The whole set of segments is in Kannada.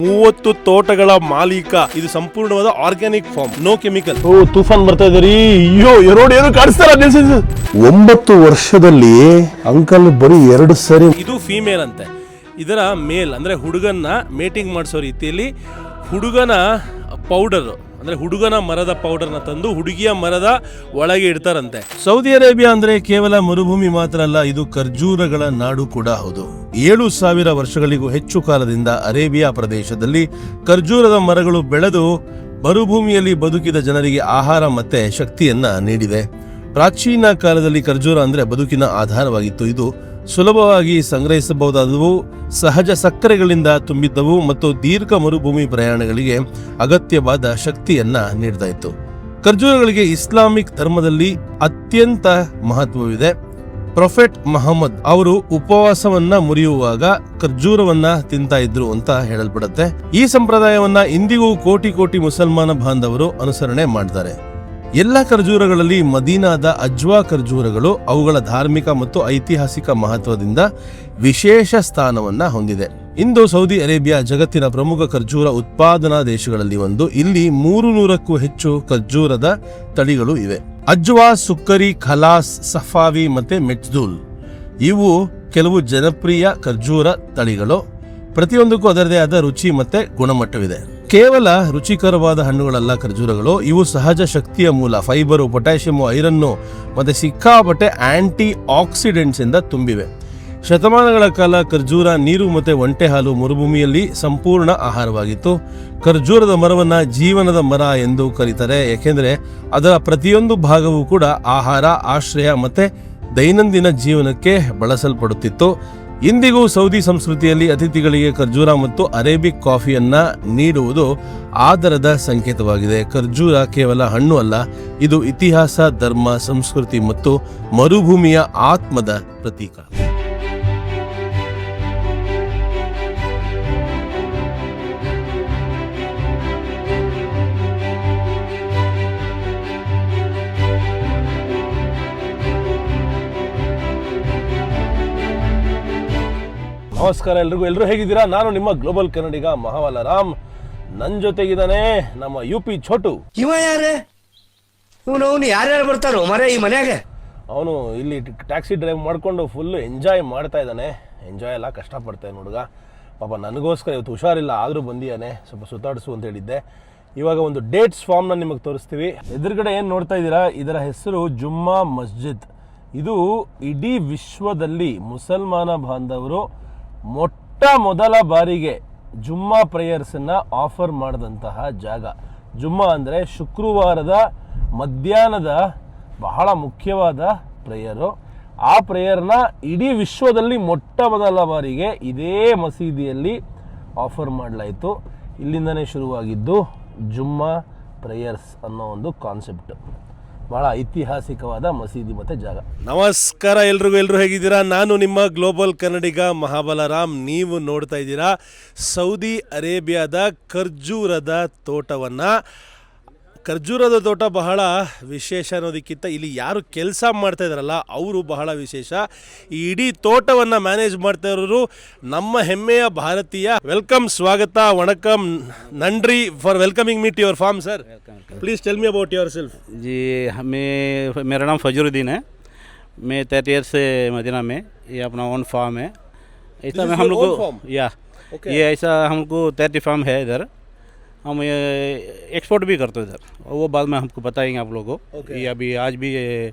30 ತೋಟಗಳ ಮಾಲೀಕ. ಇದು ಸಂಪೂರ್ಣವಾದ organic form, no chemical. Toofan ಬರ್ತಾ ಇದ್ರಿ. ಅಯ್ಯೋ ಎರಡು ಏನು ಕಾಣಿಸ್ತಾರ. 9 ವರ್ಷದಲ್ಲಿ ಅಂಕಲ್ ಬರೀ 2 ಸರಿ. ಇದು ಫೀಮೇಲ್ ಅಂತೆ. ಇದರ ಮೇಲ್ ಅಂದ್ರೆ ಹುಡುಗನ್ನ ಮೇಟಿಂಗ್ ಮಾಡಿಸೋ ರೀತಿಯಲ್ಲಿ ಹುಡುಗನ ಪೌಡರ್ ಅಂದ್ರೆ ಹುಡುಗನ ಮರದ ಪೌಡರ್ನ ತಂದು ಹುಡುಗಿಯ ಮರದ ಒಳಗೆ ಇಡ್ತಾರಂತೆ. ಸೌದಿ ಅರೇಬಿಯಾ ಅಂದ್ರೆ ಕೇವಲ ಮರುಭೂಮಿ ಮಾತ್ರ ಅಲ್ಲ, ಇದು ಖರ್ಜೂರಗಳ ನಾಡು ಕೂಡ ಹೌದು. 7,000 ವರ್ಷಗಳಿಗೂ ಹೆಚ್ಚು ಕಾಲದಿಂದ ಅರೇಬಿಯಾ ಪ್ರದೇಶದಲ್ಲಿ ಖರ್ಜೂರದ ಮರಗಳು ಬೆಳೆದು ಮರುಭೂಮಿಯಲ್ಲಿ ಬದುಕಿದ ಜನರಿಗೆ ಆಹಾರ ಮತ್ತೆ ಶಕ್ತಿಯನ್ನ ನೀಡಿದೆ. ಪ್ರಾಚೀನ ಕಾಲದಲ್ಲಿ ಖರ್ಜೂರ ಅಂದ್ರೆ ಬದುಕಿನ ಆಧಾರವಾಗಿತ್ತು. ಇದು ಸುಲಭವಾಗಿ ಸಂಗ್ರಹಿಸಬಹುದಾದವು, ಸಹಜ ಸಕ್ಕರೆಗಳಿಂದ ತುಂಬಿದ್ದವು ಮತ್ತು ದೀರ್ಘ ಮರುಭೂಮಿ ಪ್ರಯಾಣಗಳಿಗೆ ಅಗತ್ಯವಾದ ಶಕ್ತಿಯನ್ನ ನೀಡ್ತಾ ಇತ್ತು. ಖರ್ಜೂರಗಳಿಗೆ ಇಸ್ಲಾಮಿಕ್ ಧರ್ಮದಲ್ಲಿ ಅತ್ಯಂತ ಮಹತ್ವವಿದೆ. ಪ್ರೊಫೆಟ್ ಮಹಮ್ಮದ್ ಅವರು ಉಪವಾಸವನ್ನ ಮುರಿಯುವಾಗ ಖರ್ಜೂರವನ್ನ ತಿಂತಾ ಇದ್ರು ಅಂತ ಹೇಳಲ್ಪಡುತ್ತೆ. ಈ ಸಂಪ್ರದಾಯವನ್ನ ಇಂದಿಗೂ ಕೋಟಿ ಕೋಟಿ ಮುಸಲ್ಮಾನ ಬಾಂಧವರು ಅನುಸರಣೆ ಮಾಡ್ತಾರೆ. ಎಲ್ಲ ಖರ್ಜೂರಗಳಲ್ಲಿ ಮದೀನಾದ ಅಜ್ವಾ ಖರ್ಜೂರಗಳು ಅವುಗಳ ಧಾರ್ಮಿಕ ಮತ್ತು ಐತಿಹಾಸಿಕ ಮಹತ್ವದಿಂದ ವಿಶೇಷ ಸ್ಥಾನವನ್ನ ಹೊಂದಿದೆ. ಇಂದು ಸೌದಿ ಅರೇಬಿಯಾ ಜಗತ್ತಿನ ಪ್ರಮುಖ ಖರ್ಜೂರ ಉತ್ಪಾದನಾ ದೇಶಗಳಲ್ಲಿ ಒಂದು. ಇಲ್ಲಿ 300ಕ್ಕೂ ಹೆಚ್ಚು ಖರ್ಜೂರದ ತಳಿಗಳು ಇವೆ. ಅಜ್ವಾ, ಸುಕ್ಕರಿ, ಖಲಾಸ್, ಸಫಾವಿ ಮತ್ತೆ ಮೆಚ್ದೂಲ್ ಇವು ಕೆಲವು ಜನಪ್ರಿಯ ಖರ್ಜೂರ ತಳಿಗಳು. ಪ್ರತಿಯೊಂದಕ್ಕೂ ಅದರದೇ ಆದ ರುಚಿ ಮತ್ತೆ ಗುಣಮಟ್ಟವಿದೆ. ಕೇವಲ ರುಚಿಕರವಾದ ಹಣ್ಣುಗಳಲ್ಲ ಖರ್ಜೂರಗಳು, ಇವು ಸಹಜ ಶಕ್ತಿಯ ಮೂಲ. ಫೈಬರು, ಪೊಟ್ಯಾಷಿಯಂ, ಐರನ್ನು ಮತ್ತೆ ಸಿಕ್ಕಾಪಟ್ಟೆ ಆಂಟಿ ಆಕ್ಸಿಡೆಂಟ್ಸ್ ಇಂದ ತುಂಬಿವೆ. ಶತಮಾನಗಳ ಕಾಲ ಖರ್ಜೂರ, ನೀರು ಮತ್ತೆ ಒಂಟೆ ಹಾಲು ಮರುಭೂಮಿಯಲ್ಲಿ ಸಂಪೂರ್ಣ ಆಹಾರವಾಗಿತ್ತು. ಖರ್ಜೂರದ ಮರವನ್ನ ಜೀವನದ ಮರ ಎಂದು ಕರೀತಾರೆ, ಯಾಕೆಂದ್ರೆ ಅದರ ಪ್ರತಿಯೊಂದು ಭಾಗವೂ ಕೂಡ ಆಹಾರ, ಆಶ್ರಯ ಮತ್ತೆ ದೈನಂದಿನ ಜೀವನಕ್ಕೆ ಬಳಸಲ್ಪಡುತ್ತಿತ್ತು. ಇಂದಿಗೂ ಸೌದಿ ಸಂಸ್ಕೃತಿಯಲ್ಲಿ ಅತಿಥಿಗಳಿಗೆ ಖರ್ಜೂರ ಮತ್ತು ಅರೇಬಿಕ್ ಕಾಫಿಯನ್ನ ನೀಡುವುದು ಆದರದ ಸಂಕೇತವಾಗಿದೆ. ಖರ್ಜೂರ ಕೇವಲ ಹಣ್ಣು ಅಲ್ಲ, ಇದು ಇತಿಹಾಸ, ಧರ್ಮ, ಸಂಸ್ಕೃತಿ ಮತ್ತು ಮರುಭೂಮಿಯ ಆತ್ಮದ ಪ್ರತೀಕ. ನಮಸ್ಕಾರ ಎಲ್ಲರೂ ಹೇಗಿದ್ದೀರಾ? ನಾನು ನಿಮ್ಮ ಗ್ಲೋಬಲ್ ಕನ್ನಡಿಗ ಮಹಾವಲ ರಾಮ್. ನನ್ನ ಜೊತೆಗಿದ್ದಾನೆ ನಮ್ಮ UP ಛೋಟು. ಇವ ಯಾರೇ? ಇವನು ಯಾರ್ಯಾರು ಬರ್ತಾರೋ ಮರೆ ಈ ಮನ್ಯಾಗ? ಅವನು ಇಲ್ಲಿ ಟ್ಯಾಕ್ಸಿ ಡ್ರೈವ್ ಮಾಡಿಕೊಂಡು ಫುಲ್ ಎಂಜಾಯ್ ಮಾಡ್ತಾ ಇದ್ದಾನೆ. ಎಂಜಾಯ್ ಎಲ್ಲ ಕಷ್ಟಪಡ್ತಾನೆ ಹುಡುಗ. ಪಾಪ ನನಗೋಸ್ಕರ ಇವತ್ತು ಹುಷಾರಿಲ್ಲ, ಆದರೂ ಬಂದಿದ್ದಾನೆ. ಸ್ವಲ್ಪ ಸುತ್ತಾಡಿಸು ಅಂತ ಹೇಳಿದ್ದೆ. ಇವಾಗ ಒಂದು ಡೇಟ್ಸ್ ಫಾರ್ಮ್ನ ನಿಮಗೆ ತೋರಿಸ್ತೀವಿ. ಎದುರುಗಡೆ ಏನು ನೋಡ್ತಾ ಇದ್ದೀರಾ, ಇದರ ಹೆಸರು ಜುಮ್ಮಾ ಮಸ್ಜಿದ್. ಇದು ಇಡೀ ವಿಶ್ವದಲ್ಲಿ ಮುಸಲ್ಮಾನ ಬಾಂಧವರು ಮೊಟ್ಟ ಮೊದಲ ಬಾರಿಗೆ ಜುಮ್ಮಾ ಪ್ರೇಯರ್ಸನ್ನು ಆಫರ್ ಮಾಡಿದಂತಹ ಜಾಗ. ಜುಮ್ಮಾ ಅಂದರೆ ಶುಕ್ರವಾರದ ಮಧ್ಯಾಹ್ನದ ಬಹಳ ಮುಖ್ಯವಾದ ಪ್ರೇಯರು. ಆ ಪ್ರೇಯರ್ನ ಇಡೀ ವಿಶ್ವದಲ್ಲಿ ಮೊಟ್ಟ ಮೊದಲ ಬಾರಿಗೆ ಇದೇ ಮಸೀದಿಯಲ್ಲಿ ಆಫರ್ ಮಾಡಲಾಯಿತು. ಇಲ್ಲಿಂದನೇ ಶುರುವಾಗಿದ್ದು ಜುಮ್ಮಾ ಪ್ರೇಯರ್ಸ್ ಅನ್ನೋ ಒಂದು ಕಾನ್ಸೆಪ್ಟ್. ಬಹಳ ಐತಿಹಾಸಿಕವಾದ ಮಸೀದಿ ಮತ್ತೆ ಜಾಗ. ನಮಸ್ಕಾರ ಎಲ್ಲರೂ ಹೇಗಿದ್ದೀರಾ? ನಾನು ನಿಮ್ಮ ಗ್ಲೋಬಲ್ ಕನ್ನಡಿಗ ಮಹಾಬಲರಾಮ್. ನೀವು ನೋಡ್ತಾ ಇದ್ದೀರಾ ಸೌದಿ ಅರೇಬಿಯಾದ ಖರ್ಜೂರದ ತೋಟವನ್ನು. ಖರ್ಜೂರದ ತೋಟ ಬಹಳ ವಿಶೇಷ ಅನ್ನೋದಕ್ಕಿಂತ ಇಲ್ಲಿ ಯಾರು ಕೆಲಸ ಮಾಡ್ತಾ ಇದ್ದಾರಲ್ಲ ಅವರು ಬಹಳ ವಿಶೇಷ. ಈ ಇಡೀ ತೋಟವನ್ನು ಮ್ಯಾನೇಜ್ ಮಾಡ್ತಾ ಇರೋರು ನಮ್ಮ ಹೆಮ್ಮೆಯ ಭಾರತೀಯ. ವೆಲ್ಕಮ್, ಸ್ವಾಗತ, ವಣಕಂ, ನಂಡ್ರಿ for welcoming me to your farm sir. Please tell me about yourself. जी, मेरा नाम फजरुद्दीन है. मैं 30 ईयर से मदीना में, ये अपना ओन फार्म है. ऐसा में हम लोग को ये ऐसा हमको 30 फार्म है इधर. हम ये एक्सपोर्ट भी करते हैं इधर, वो बाद में हमको बताएंगे आप लोगों को. ये अभी आज भी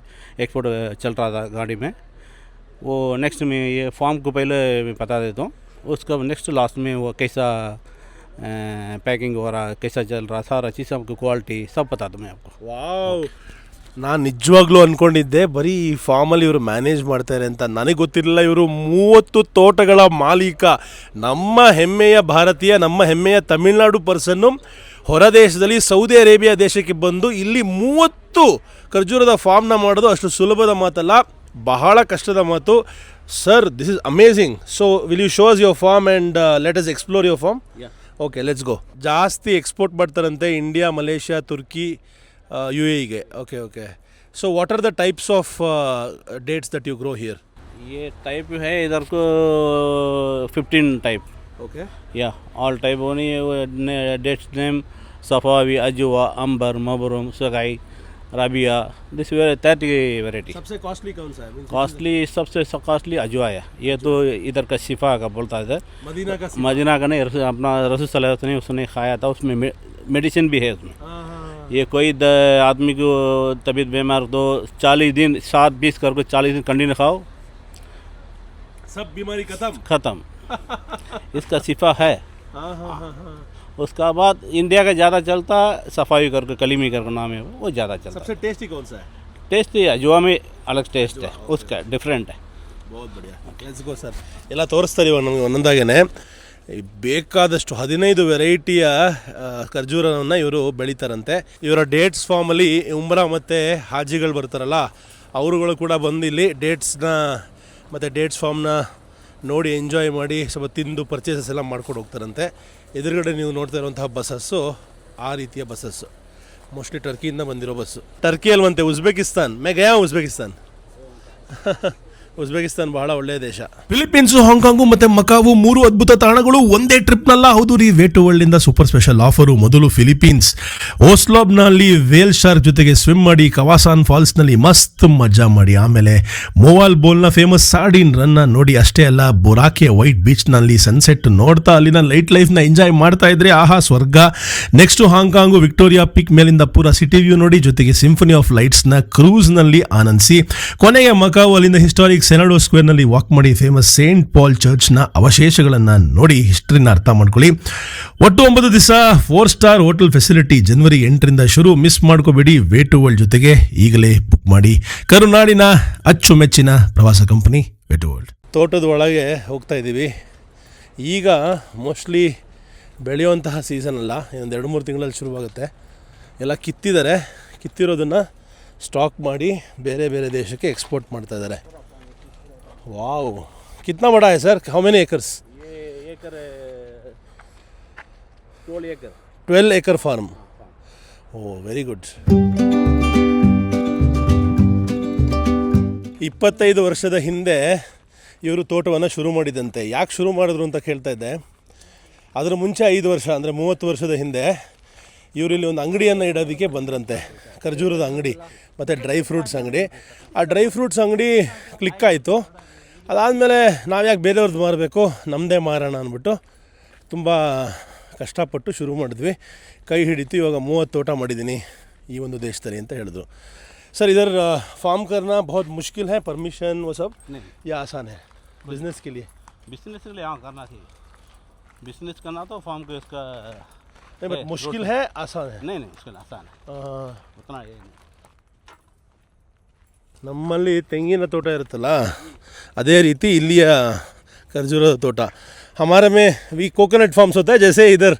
एक्सपोर्ट चल रहा था गाड़ी में. वो नेक्स्ट में ये फार्म को पहले मैं बता देता हूँ, उसका नेक्स्ट लास्ट में वो कैसा पैकिंग वगैरह कैसा चल रहा, सारा चीज़ हमको क्वालिटी सब बता दूँ मैं आपको. ವಾವ್, ನಾನು ನಿಜವಾಗ್ಲೂ ಅಂದ್ಕೊಂಡಿದ್ದೆ ಬರೀ ಈ ಫಾರ್ಮಲ್ಲಿ ಇವರು ಮ್ಯಾನೇಜ್ ಮಾಡ್ತಾರೆ ಅಂತ. ನನಗೆ ಗೊತ್ತಿರಲಿಲ್ಲ ಇವರು 30 ತೋಟಗಳ ಮಾಲೀಕ. ನಮ್ಮ ಹೆಮ್ಮೆಯ ಭಾರತೀಯ, ನಮ್ಮ ಹೆಮ್ಮೆಯ ತಮಿಳುನಾಡು ಪರ್ಸನ್ನು ಹೊರ ದೇಶದಲ್ಲಿ ಸೌದಿ ಅರೇಬಿಯಾ ದೇಶಕ್ಕೆ ಬಂದು ಇಲ್ಲಿ 30 ಖರ್ಜೂರದ ಫಾರ್ಮ್ನ ಮಾಡೋದು ಅಷ್ಟು ಸುಲಭದ ಮಾತಲ್ಲ, ಬಹಳ ಕಷ್ಟದ ಮಾತು. Sir, this is amazing. So will you show us your farm and let us explore your farm? Okay, let's go. ಜಾಸ್ತಿ ಎಕ್ಸ್ಪೋರ್ಟ್ ಮಾಡ್ತಾರಂತೆ India, Malaysia, Turkey, UAE. Okay. So what are the types of dates that you grow here? ये टाइप है इधर को 15 type okay Yeah, all type only dates name Safawi, Ajwa, Amber, Mabrum, Sagai, Rabia. This were 30 variety. सबसे कॉस्टली कौन सा है? कॉस्टली सबसे कॉस्टली अजवा है. ये तो इधर का शिफा का बोलता है. मदीना का मदीना का नहीं, अपना रसूल सल्लल्लाहु अलैहि वसल्लम ने उसने खाया था, उसमें मेडिसिन भी है उसमें. ये कोई आदमी को तबीयत बीमार तो 40 दिन 7-20 करके 40 दिन कंटिन्यू खाओ, सब बीमारी खत्म. ख़त्म. इसका शिफा है. उसका बाद इंडिया का ज़्यादा चलता सफाई करके कलीमी करके नाम है, वो ज़्यादा चलता. सबसे टेस्टी कौन सा है? टेस्ट ही अजवा में अलग टेस्ट है, उसका डिफरेंट है. बहुत बढ़िया. Let's go sir. ಎಲ್ಲ ತೋರಿಸ್ತಾರೆ ಇವಾಗ ನಮಗೆ ಒಂದೊಂದಾಗೇನೆ. ಬೇಕಾದಷ್ಟು 15 ವೆರೈಟಿಯ ಖರ್ಜೂರವನ್ನು ಇವರು ಬೆಳೀತಾರಂತೆ. ಇವರ ಡೇಟ್ಸ್ ಫಾರ್ಮಲ್ಲಿ ಉಮ್ರಾ ಮತ್ತು ಹಾಜಿಗಳು ಬರ್ತಾರಲ್ಲ, ಅವರುಗಳು ಕೂಡ ಬಂದು ಇಲ್ಲಿ ಡೇಟ್ಸ್ನ ಮತ್ತು ಡೇಟ್ಸ್ ಫಾರ್ಮ್ನ ನೋಡಿ ಎಂಜಾಯ್ ಮಾಡಿ ಸ್ವಲ್ಪ ತಿಂದು ಪರ್ಚೇಸಸ್ ಎಲ್ಲ ಮಾಡ್ಕೊಂಡು ಹೋಗ್ತಾರಂತೆ. ಎದುರುಗಡೆ ನೀವು ನೋಡ್ತಾ ಇರುವಂತಹ ಬಸ್ಸಸ್ಸು ಆ ರೀತಿಯ ಬಸ್ಸಸ್ಸು, ಮೋಸ್ಟ್ಲಿ ಟರ್ಕಿಯಿಂದ ಬಂದಿರೋ ಬಸ್ಸು. ಟರ್ಕಿ ಅಲ್ವಂತೆ, ಉಜ್ಬೇಕಿಸ್ತಾನ್. ಮೇ ಗಯಾ ಉಜ್ಬೇಕಿಸ್ತಾನ್. ಉಜ್ಬೇಕಿಸ್ತಾನ್ ಬಹಳ ಒಳ್ಳೆಯ ದೇಶ. ಫಿಲಿಪೀನ್ಸು, ಹಾಂಗ್ಕಾಂಗು ಮತ್ತೆ ಮಕಾವು 3 ಅದ್ಭುತ ತಾಣಗಳು ಒಂದೇ ಟ್ರಿಪ್ನಲ್ಲ. ಹೌದು ರೀ, ವೇ ಟು ವರ್ಲ್ಡ್ ಇಂದ ಸೂಪರ್ ಸ್ಪೆಷಲ್ ಆಫರು. ಮೊದಲು ಫಿಲಿಪೀನ್ಸ್ ಓಸ್ಲೋಬ್ನಲ್ಲಿ ವೇಲ್ ಶಾರ್ಕ್ ಜೊತೆಗೆ ಸ್ವಿಮ್ ಮಾಡಿ, ಕವಾಸಾನ್ ಫಾಲ್ಸ್ನಲ್ಲಿ ಮಸ್ತ್ ಮಜಾ ಮಾಡಿ, ಆಮೇಲೆ ಮೋವಾಲ್ ಬೋಲ್ನ ಫೇಮಸ್ ಸಾರ್ಡಿನ್ ರನ್ನ ನೋಡಿ. ಅಷ್ಟೇ ಅಲ್ಲ, ಬೊರಾಕೆ ವೈಟ್ ಬೀಚ್ನಲ್ಲಿ ಸನ್ಸೆಟ್ ನೋಡ್ತಾ ಅಲ್ಲಿನ ಲೈಟ್ ಲೈಫ್ನ ಎಂಜಾಯ್ ಮಾಡ್ತಾ ಇದ್ರೆ ಆಹಾ ಸ್ವರ್ಗ. ನೆಕ್ಸ್ಟು ಹಾಂಗ್ಕಾಂಗು ವಿಕ್ಟೋರಿಯಾ ಪಿಕ್ ಮೇಲಿಂದ ಪೂರ ಸಿಟಿ ವ್ಯೂ ನೋಡಿ, ಜೊತೆಗೆ ಸಿಂಫನಿ ಆಫ್ ಲೈಟ್ಸ್ನ ಕ್ರೂಸ್ನಲ್ಲಿ ಆನಂದಿಸಿ. ಕೊನೆಗೆ ಮಕಾವು, ಅಲ್ಲಿಂದ ಹಿಸ್ಟಾರಿಕ್ ಸೆನಾಡೋ ಸ್ಕ್ವೇರ್ನಲ್ಲಿ ವಾಕ್ ಮಾಡಿ ಫೇಮಸ್ ಸೇಂಟ್ ಪಾಲ್ ಚರ್ಚ್ನ ಅವಶೇಷಗಳನ್ನು ನೋಡಿ ಹಿಸ್ಟ್ರಿನ ಅರ್ಥ ಮಾಡ್ಕೊಳ್ಳಿ. ಒಟ್ಟು 9 ದಿವಸ 4 ಸ್ಟಾರ್ ಹೋಟೆಲ್ ಫೆಸಿಲಿಟಿ ಜನವರಿ 8ರಿಂದ ಶುರು. ಮಿಸ್ ಮಾಡ್ಕೋಬೇಡಿ. ವೇ ಟು ವರ್ಲ್ಡ್ ಜೊತೆಗೆ ಈಗಲೇ ಬುಕ್ ಮಾಡಿ. ಕರುನಾಡಿನ ಅಚ್ಚುಮೆಚ್ಚಿನ ಪ್ರವಾಸ ಕಂಪನಿ ವೇ ಟು ವರ್ಲ್ಡ್. ತೋಟದ ಒಳಗೆ ಹೋಗ್ತಾ ಇದ್ದೀವಿ. ಈಗ ಮೋಸ್ಟ್ಲಿ ಬೆಳೆಯುವಂತಹ ಸೀಸನ್ ಅಲ್ಲ, ಇನ್ನೊಂದು 2-3 ತಿಂಗಳಲ್ಲಿ ಶುರುವಾಗುತ್ತೆ. ಎಲ್ಲ ಕಿತ್ತಿದ್ದಾರೆ. ಕಿತ್ತಿರೋದನ್ನು ಸ್ಟಾಕ್ ಮಾಡಿ ಬೇರೆ ಬೇರೆ ದೇಶಕ್ಕೆ ಎಕ್ಸ್ಪೋರ್ಟ್ ಮಾಡ್ತಾ ಇದ್ದಾರೆ. ವಾವ್, ಕಿತ್ನಾ ಬಡಾ है सर? How many acres? ये एकड़ 12 एकड़. 12 एकड़ फार्म. ಓ ವೆರಿ ಗುಡ್. 25 ವರ್ಷದ ಹಿಂದೆ ಇವರು ತೋಟವನ್ನು ಶುರು ಮಾಡಿದಂತೆ. ಯಾಕೆ ಶುರು ಮಾಡಿದ್ರು ಅಂತ ಕೇಳ್ತಾ ಇದ್ದೆ. ಅದರ ಮುಂಚೆ 5 ವರ್ಷ ಅಂದರೆ 30 ವರ್ಷದ ಹಿಂದೆ ಇವರಿಲ್ಲಿ ಒಂದು ಅಂಗಡಿಯನ್ನು ಇಡೋದಕ್ಕೆ ಬಂದ್ರಂತೆ, ಖರ್ಜೂರದ ಅಂಗಡಿ ಮತ್ತು ಡ್ರೈ ಫ್ರೂಟ್ಸ್ ಅಂಗಡಿ. ಆ ಡ್ರೈ ಫ್ರೂಟ್ಸ್ ಅಂಗಡಿ ಕ್ಲಿಕ್ ಆಯಿತು. ಅದಾದಮೇಲೆ ನಾವು ಯಾಕೆ ಬೇರೆಯವ್ರದ್ದು ಮಾರಬೇಕು, ನಮ್ಮದೇ ಮಾರೋಣ ಅಂದ್ಬಿಟ್ಟು ತುಂಬ ಕಷ್ಟಪಟ್ಟು ಶುರು ಮಾಡಿದ್ವಿ. ಕೈ ಹಿಡಿತು. ಇವಾಗ 30 ತೋಟ ಮಾಡಿದ್ದೀನಿ ಈ ಒಂದು ದೇಶದಲ್ಲಿ ಅಂತ ಹೇಳಿದ್ರು. सर इधर फार्म करना बहुत मुश्किल है, परमिशन वो सब या आसान है बिजनेस के लिए? बिजनेस के लिए हाँ करना चाहिए. बिजनेस करना तो फार्म को इसका नहीं, बट मुश्किल है आसान है? नहीं मुश्किल आसान है, उतना ये नहीं. ನಮ್ಮಲ್ಲಿ ತೆಂಗಿನ ತೋಟ ಇರುತ್ತಲ್ಲ, ಅದೇ ರೀತಿ ಇಲ್ಲಿಯ ಖರ್ಜೂರದ ತೋಟ. हमारे में भी कोकोनट फार्म्स होता है जैसे इधर.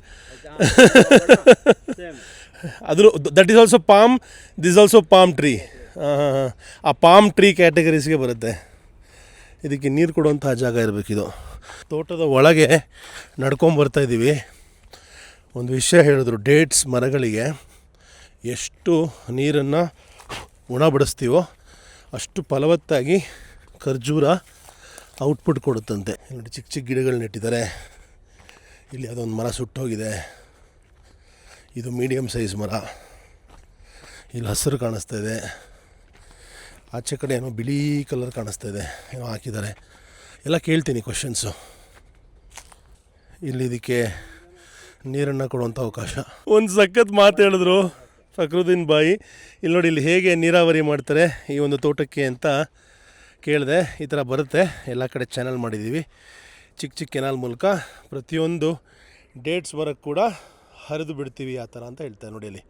ಅದ್ರ that is also palm, this also palm tree. ಆ ಪಾಮ್ ಟ್ರೀ ಕ್ಯಾಟಗರೀಸ್ಗೆ ಬರುತ್ತೆ. ಇದಕ್ಕೆ ನೀರು ಕೊಡುವಂತಹ ಜಾಗ ಇರಬೇಕಿದು. ತೋಟದ ಒಳಗೆ ನಡ್ಕೊಂಬರ್ತಾ ಇದ್ದೀವಿ. ಒಂದು ವಿಷಯ ಹೇಳಿದ್ರು, ಡೇಟ್ಸ್ ಮರಗಳಿಗೆ ಎಷ್ಟು ನೀರನ್ನು ಉಣಬಡಿಸ್ತೀವೋ ಅಷ್ಟು ಫಲವತ್ತಾಗಿ ಖರ್ಜೂರ ಔಟ್ಪುಟ್ ಕೊಡುತ್ತಂತೆ. ನೋಡಿ, ಚಿಕ್ಕ ಚಿಕ್ಕ ಗಿಡಗಳು ನೆಟ್ಟಿದ್ದಾರೆ. ಇಲ್ಲಿ ಅದೊಂದು ಮರ ಸುಟ್ಟೋಗಿದೆ. ಇದು ಮೀಡಿಯಮ್ ಸೈಜ್ ಮರ. ಇಲ್ಲಿ ಹಸಿರು ಕಾಣಿಸ್ತಾ ಇದೆ. ಆಚೆ ಕಡೆ ಏನೋ ಬಿಳಿ ಕಲರ್ ಕಾಣಿಸ್ತಾ ಇದೆ, ಏನೋ ಹಾಕಿದ್ದಾರೆ. ಎಲ್ಲ ಕೇಳ್ತೀನಿ ಕ್ವಶನ್ಸು. ಇಲ್ಲಿ ಇದಕ್ಕೆ ನೀರನ್ನು ಕೊಡುವಂಥ ಅವಕಾಶ. ಒಂದು ಸಖತ್ ಮಾತು ಹೇಳಿದ್ರು ಫಕ್ರುದ್ದೀನ್ ಬಾಯಿ. ಇಲ್ಲಿ ನೋಡಿ, ಇಲ್ಲಿ ಹೇಗೆ ನೀರಾವರಿ ಮಾಡ್ತಾರೆ ಈ ಒಂದು ತೋಟಕ್ಕೆ ಅಂತ ಕೇಳಿದೆ. ಈ ಥರ ಬರುತ್ತೆ, ಎಲ್ಲ ಕಡೆ ಚಾನಲ್ ಮಾಡಿದ್ದೀವಿ. ಚಿಕ್ಕ ಚಿಕ್ಕ ಕೆನಾಲ್ ಮೂಲಕ ಪ್ರತಿಯೊಂದು ಡೇಟ್ಸ್ ಮರಕ್ಕೆ ಕೂಡ ಹರಿದು ಬಿಡ್ತೀವಿ ಆ ಥರ ಅಂತ ಹೇಳ್ತಾರೆ. ನೋಡಿ, ಅಲ್ಲಿ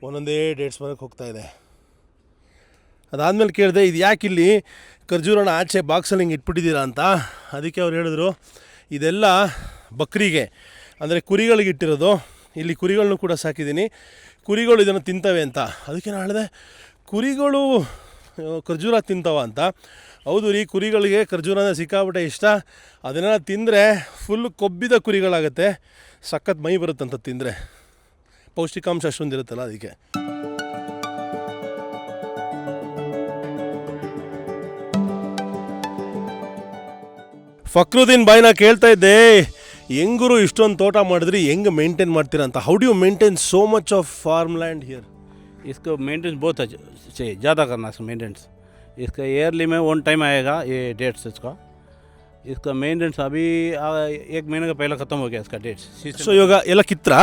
ಒಂದೊಂದೇ ಡೇಟ್ಸ್ ಮರಕ್ಕೆ ಹೋಗ್ತಾಯಿದೆ. ಅದಾದಮೇಲೆ ಕೇಳಿದೆ, ಇದು ಯಾಕೆ ಇಲ್ಲಿ ಖರ್ಜೂರನ ಆಚೆ ಬಾಕ್ಸಲ್ಲಿ ಹಿಂಗೆ ಇಟ್ಬಿಟ್ಟಿದ್ದೀರಾ ಅಂತ. ಅದಕ್ಕೆ ಅವ್ರು ಹೇಳಿದ್ರು, ಇದೆಲ್ಲ ಬಕ್ರಿಗೆ ಅಂದರೆ ಕುರಿಗಳಿಗೆ ಇಟ್ಟಿರೋದು. ಇಲ್ಲಿ ಕುರಿಗಳನ್ನೂ ಕೂಡ ಸಾಕಿದ್ದೀನಿ, ಕುರಿಗಳು ಇದನ್ನು ತಿಂತವೆ ಅಂತ. ಅದಕ್ಕೆ ನಾನು ಹೇಳಿದೆ, ಕುರಿಗಳು ಖರ್ಜೂರ ತಿಂತವ ಅಂತ. ಹೌದು ರೀ, ಕುರಿಗಳಿಗೆ ಖರ್ಜೂರ ಅಂದರೆ ಸಿಕ್ಕಾಬಿಟ್ಟೆ ಇಷ್ಟ. ಅದನ್ನು ತಿಂದರೆ ಫುಲ್ ಕೊಬ್ಬಿದ ಕುರಿಗಳಾಗುತ್ತೆ, ಸಖತ್ ಮೈ ಬರುತ್ತಂತ ತಿಂದರೆ. ಪೌಷ್ಟಿಕಾಂಶ ಅಷ್ಟೊಂದಿರುತ್ತಲ್ಲ ಅದಕ್ಕೆ. ಫಕ್ರುದ್ದೀನ್ ಬಾಯ್ನ ಕೇಳ್ತಾ ಇದ್ದೆ, ಹೆಂಗರು ಇಷ್ಟೊಂದು ತೋಟ ಮಾಡಿದ್ರಿ ಹೆಂಗೆ ಮೇಂಟೈನ್ ಮಾಡ್ತೀರಾ ಅಂತ. How do you maintain so much of farm land here? इसको मेंटेनेंस बहुत चाहिए, ज़्यादा करना है मेंटेनेंस. इसका ईयरली में 1 टाइम आएगा ये डेट्स इसका. इसका मेंटेनेंस अभी 1 महीने का पहले ख़त्म हो गया इसका डेट्स. ಸೊ ಇವಾಗ ಎಲ್ಲ ಕಿತ್ರಾ?